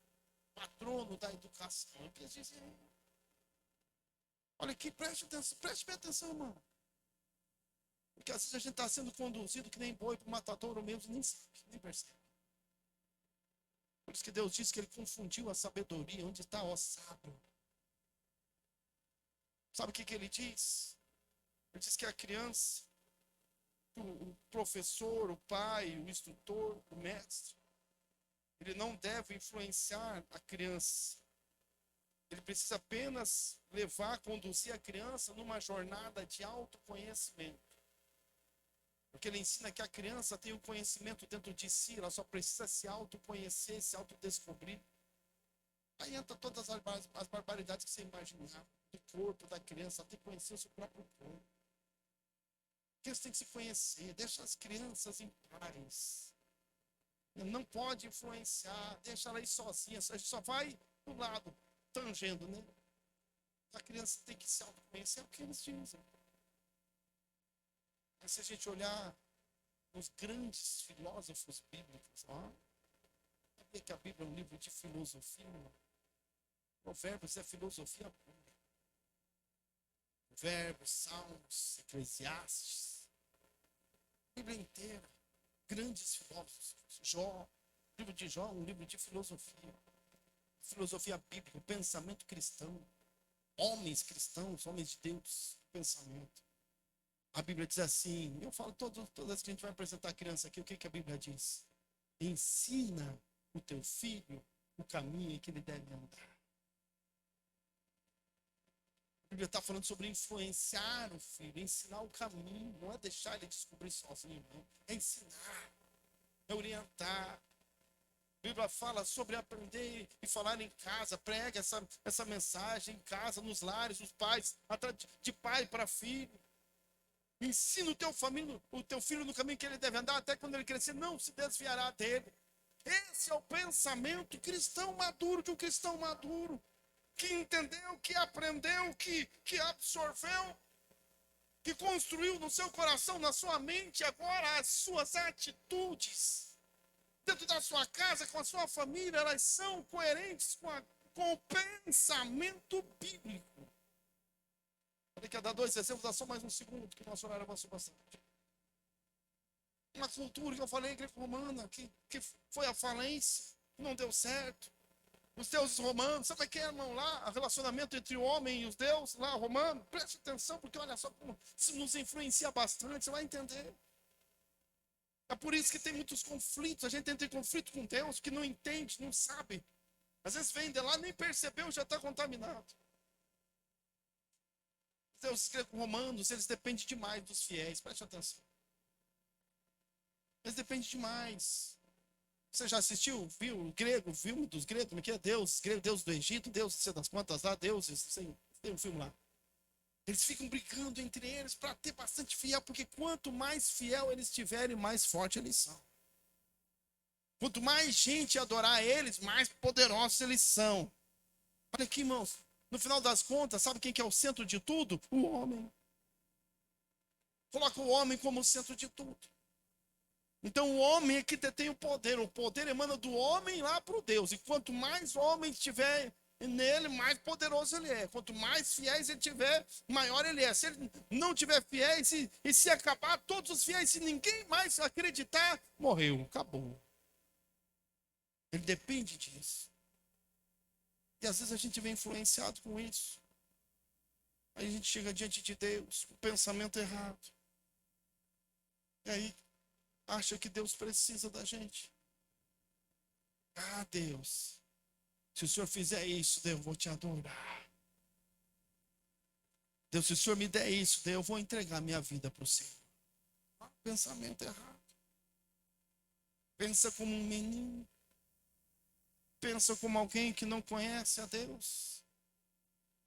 Patrono da educação. Eu quis dizer, olha aqui, preste bem atenção, irmão. Porque às vezes a gente está sendo conduzido que nem boi para o matadouro mesmo, nem sabe, nem percebe. Por isso que Deus disse que ele confundiu a sabedoria. Onde está, ó sábio? Sabe o que ele diz? Ele diz que a criança, o professor, o pai, o instrutor, o mestre, ele não deve influenciar a criança. Ele precisa apenas conduzir a criança numa jornada de autoconhecimento. Porque ele ensina que a criança tem o conhecimento dentro de si, ela só precisa se autoconhecer, se autodescobrir. Aí entra todas as barbaridades que você imaginar, do corpo da criança, ela tem que conhecer o seu próprio corpo. Porque eles têm que se conhecer, deixa as crianças em paz. Não pode influenciar, deixa ela ir sozinha, a gente só vai do lado, tangendo, né? A criança tem que se autoconhecer, é o que eles dizem. Mas se a gente olhar os grandes filósofos bíblicos, sabia que a Bíblia é um livro de filosofia? Provérbios é filosofia pura. Provérbios, Salmos, Eclesiastes, a Bíblia inteira, grandes filósofos. Jó, o livro de Jó é um livro de filosofia bíblica, o pensamento cristão, homens cristãos, homens de Deus, pensamento. A Bíblia diz assim, eu falo todas as que a gente vai apresentar a criança aqui, o que a Bíblia diz? Ensina o teu filho o caminho em que ele deve andar. A Bíblia está falando sobre influenciar o filho, ensinar o caminho, não é deixar ele descobrir sozinho, não. É ensinar, é orientar. A Bíblia fala sobre aprender e falar em casa, prega essa mensagem em casa, nos lares, os pais, de pai para filho. Ensina o teu filho no caminho que ele deve andar, até quando ele crescer, não se desviará dele. Esse é o pensamento cristão maduro, de um cristão maduro, que entendeu, que aprendeu, que absorveu, que construiu no seu coração, na sua mente, agora as suas atitudes, dentro da sua casa, com a sua família, elas são coerentes com o pensamento bíblico. Eu quero dar 2 exemplos, dá só mais um segundo, que o nosso horário avançou bastante. Uma cultura que eu falei, greco-romana, que foi a falência, não deu certo. Os deuses romanos, sabe o que é, irmão, lá? O relacionamento entre o homem e os deuses lá, romano. Preste atenção, porque olha só como isso nos influencia bastante, você vai entender. É por isso que tem muitos conflitos, a gente entra em conflito com Deus, que não entende, não sabe. Às vezes vem de lá, nem percebeu, já está contaminado. Os deuses greco-romanos, eles dependem demais dos fiéis, preste atenção. Mas depende demais. Você já assistiu, viu o filme dos gregos, como é que é? Deus do Egito, Deus não sei das quantas lá, deuses, tem um filme lá. Eles ficam brigando entre eles para ter bastante fiel, porque quanto mais fiel eles tiverem, mais forte eles são. Quanto mais gente adorar eles, mais poderosos eles são. Olha aqui, irmãos. No final das contas, sabe quem que é o centro de tudo? O homem. Coloca o homem como o centro de tudo. Então o homem é que detém o poder emana do homem lá para o Deus, e quanto mais homem tiver nele, mais poderoso ele é, quanto mais fiéis ele tiver, maior ele é. Se ele não tiver fiéis, e se acabar todos os fiéis, se ninguém mais acreditar, morreu, acabou. Ele depende disso, e às vezes a gente vem influenciado com isso, aí a gente chega diante de Deus com o pensamento errado, e aí acha que Deus precisa da gente. Ah, Deus, se o Senhor fizer isso, Deus, eu vou te adorar. Deus, se o Senhor me der isso, Deus, eu vou entregar minha vida para o Senhor. Ah, pensamento errado. Pensa como um menino. Pensa como alguém que não conhece a Deus.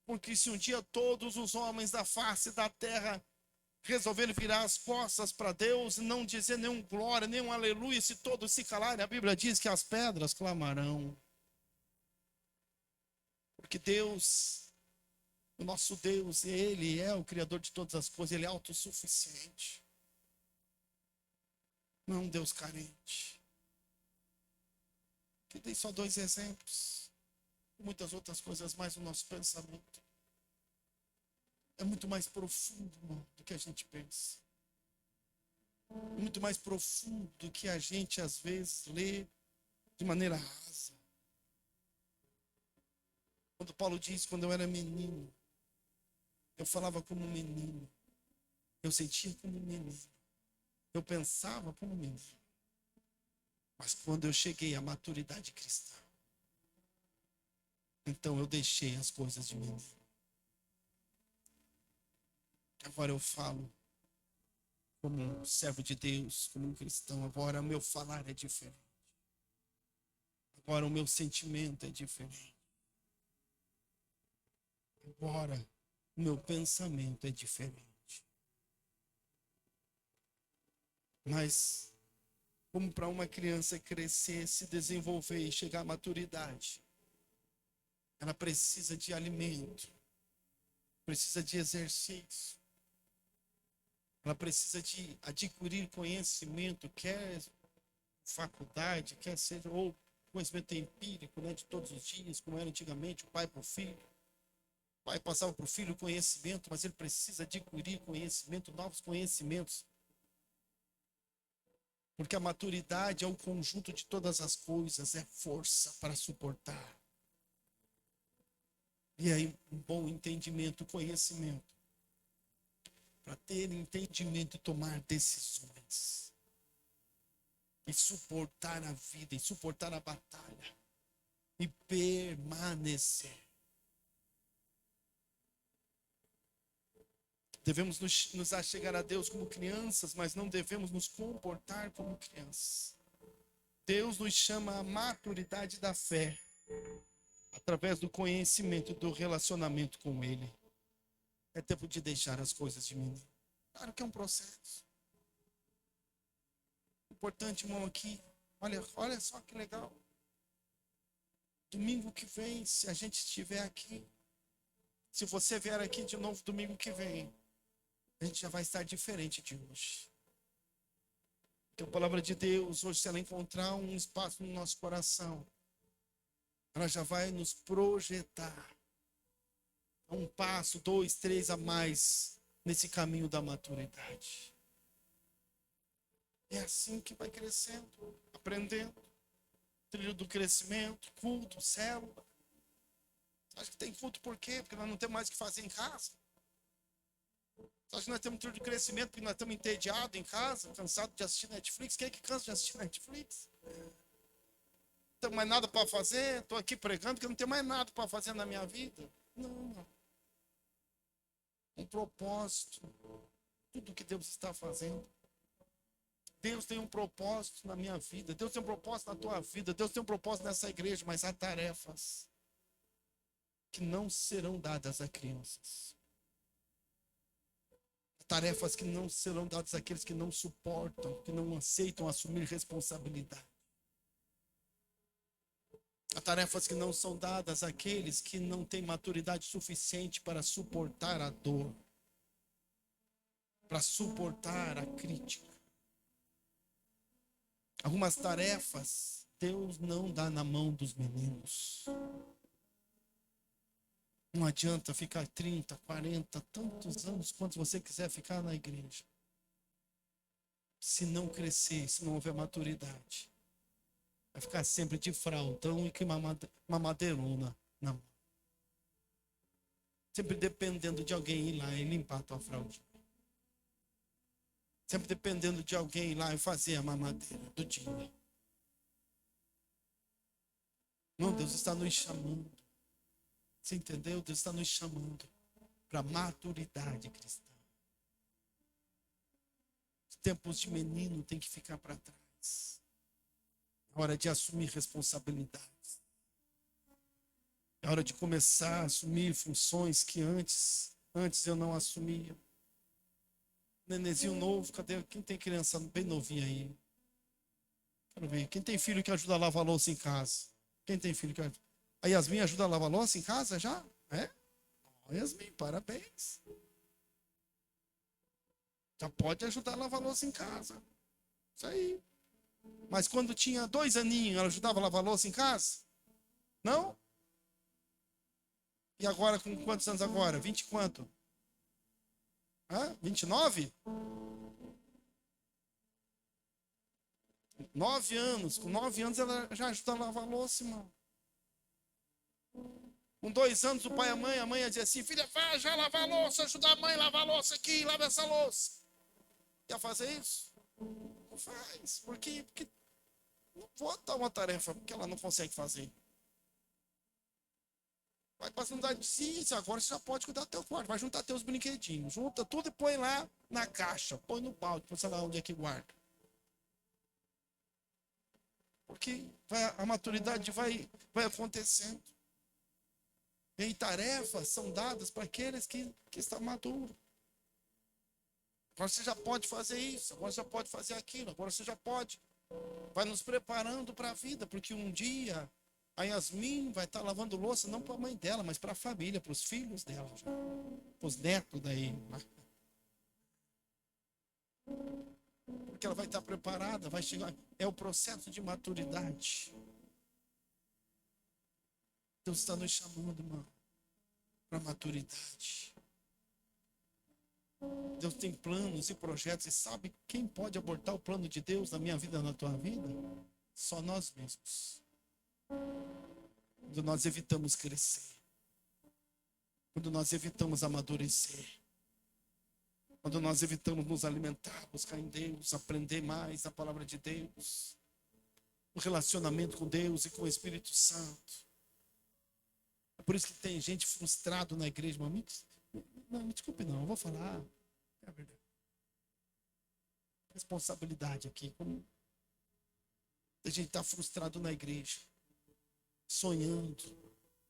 Porque se um dia todos os homens da face da terra resolverem virar as costas para Deus e não dizer nenhum glória, nenhum aleluia, se todos se calarem, a Bíblia diz que as pedras clamarão. Porque Deus, o nosso Deus, Ele é o Criador de todas as coisas, Ele é autossuficiente. Não é um Deus carente. Eu dei só 2 exemplos. Muitas outras coisas mais no nosso pensamento. É muito mais profundo, irmão, do que a gente pensa. É muito mais profundo do que a gente às vezes lê de maneira rasa. Quando Paulo diz, quando eu era menino, eu falava como menino, eu sentia como menino, eu pensava como menino. Mas quando eu cheguei à maturidade cristã, então eu deixei as coisas de menino. Agora eu falo como um servo de Deus, como um cristão. Agora o meu falar é diferente. Agora o meu sentimento é diferente. Agora o meu pensamento é diferente. Mas como para uma criança crescer, se desenvolver e chegar à maturidade, ela precisa de alimento, precisa de exercício, ela precisa de adquirir conhecimento, quer faculdade, quer seja ou conhecimento empírico, né, de todos os dias, como era antigamente, o pai para o filho. O pai passava para o filho conhecimento, mas ele precisa adquirir conhecimento, novos conhecimentos. Porque a maturidade é o conjunto de todas as coisas, é força para suportar. E aí, um bom entendimento, conhecimento. Para ter entendimento e tomar decisões. E suportar a vida, e suportar a batalha. E permanecer. Devemos nos achegar a Deus como crianças, mas não devemos nos comportar como crianças. Deus nos chama à maturidade da fé, através do conhecimento e do relacionamento com Ele. É tempo de deixar as coisas de mim. Claro que é um processo. Importante, irmão, aqui. Olha só que legal. Domingo que vem, se a gente estiver aqui, se você vier aqui de novo domingo que vem, a gente já vai estar diferente de hoje. Porque a palavra de Deus, hoje, se ela encontrar um espaço no nosso coração, ela já vai nos projetar a um passo, 2, 3 a mais nesse caminho da maturidade. É assim que vai crescendo, aprendendo. Trilho do crescimento, culto, célula. Acho que tem culto por quê? Porque nós não temos mais o que fazer em casa. Acho que nós temos trilho de crescimento porque nós estamos entediados em casa, cansados de assistir Netflix. Quem é que cansa de assistir Netflix? Não tenho mais nada para fazer, estou aqui pregando porque não tenho mais nada para fazer na minha vida. Não. Um propósito. Tudo que Deus está fazendo. Deus tem um propósito na minha vida, Deus tem um propósito na tua vida, Deus tem um propósito nessa igreja, mas há tarefas que não serão dadas a crianças. Tarefas que não serão dadas àqueles que não suportam, que não aceitam assumir responsabilidade. Há tarefas que não são dadas àqueles que não têm maturidade suficiente para suportar a dor, para suportar a crítica. Algumas tarefas Deus não dá na mão dos meninos. Não adianta ficar 30, 40, tantos anos quantos você quiser ficar na igreja. Se não crescer, se não houver maturidade, vai ficar sempre de fraldão e com mamadeirona na mão. Sempre dependendo de alguém ir lá e limpar a tua fraldinha. Sempre dependendo de alguém ir lá e fazer a mamadeira do dia. Não, Deus está nos chamando. Você entendeu? Deus está nos chamando para maturidade cristã. Os tempos de menino tem que ficar para trás. É hora de assumir responsabilidades. É hora de começar a assumir funções que antes eu não assumia. Nenenzinho novo, cadê? Quem tem criança bem novinha aí? Quero ver. Quem tem filho que ajuda a lavar a louça em casa? Quem tem filho que ajuda? A Yasmin ajuda a lavar a louça em casa já? É? Oh, Yasmin, parabéns. Já pode ajudar a lavar a louça em casa. Isso aí. Mas quando tinha 2 aninhos, ela ajudava a lavar a louça em casa? Não? E agora, com quantos anos agora? 20 e quanto? 29? 9 anos. Com 9 anos ela já ajuda a lavar a louça, irmão. Com 2 anos o pai e a mãe ia dizer assim, filha, vai já lavar a louça, ajudar a mãe a lavar a louça aqui, lava essa louça. Ia fazer isso? Não faz. Porque não vou dar uma tarefa que ela não consegue fazer. Vai passando da ciência, agora você já pode cuidar do teu quarto. Vai juntar teus brinquedinhos. Junta tudo e põe lá na caixa. Põe no balde, sei lá onde é que guarda. Porque a maturidade vai acontecendo. E tarefas são dadas para aqueles que estão maduros. Agora você já pode fazer isso, agora você já pode fazer aquilo, agora você já pode. Vai nos preparando para a vida, porque um dia a Yasmin vai estar lavando louça não para a mãe dela, mas para a família, para os filhos dela, para os netos daí. Porque ela vai estar preparada, vai chegar. É o processo de maturidade. Deus está nos chamando, irmão, para maturidade. Deus tem planos e projetos, e sabe quem pode abortar o plano de Deus na minha vida, na tua vida? Só nós mesmos. Quando nós evitamos crescer, quando nós evitamos amadurecer, quando nós evitamos nos alimentar, buscar em Deus, aprender mais a palavra de Deus, o relacionamento com Deus e com o Espírito Santo. É por isso que tem gente frustrada na igreja, mas não, me desculpe não, eu vou falar. É verdade. Responsabilidade aqui. Como a gente está frustrado na igreja, sonhando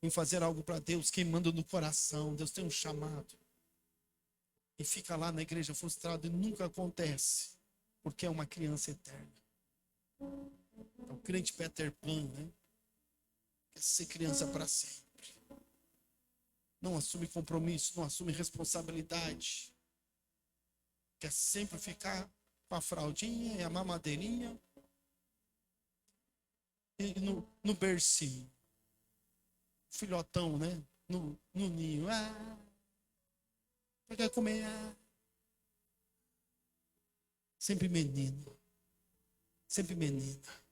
em fazer algo para Deus, queimando no coração. Deus tem um chamado. E fica lá na igreja frustrado e nunca acontece, porque é uma criança eterna. É o crente Peter Pan, né? Quer ser criança para sempre. Não assume compromisso, não assume responsabilidade. Quer sempre ficar com a fraldinha e a mamadeirinha e no bercinho. Filhotão, né? No ninho. Quer comer? Sempre menino. Sempre menina.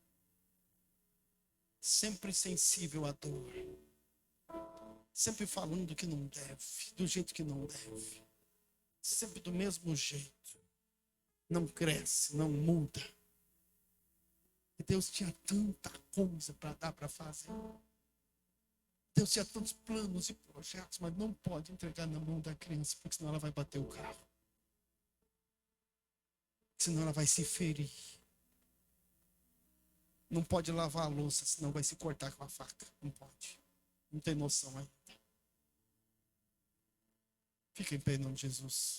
Sempre sensível à dor. Sempre falando que não deve, do jeito que não deve. Sempre do mesmo jeito. Não cresce, não muda. E Deus tinha tanta coisa para dar para fazer. Deus tinha tantos planos e projetos, mas não pode entregar na mão da criança, porque senão ela vai bater o carro. senão ela vai se ferir. Não pode lavar a louça, senão vai se cortar com a faca. Não pode. Não tem noção aí. Fica em pé em nome de Jesus.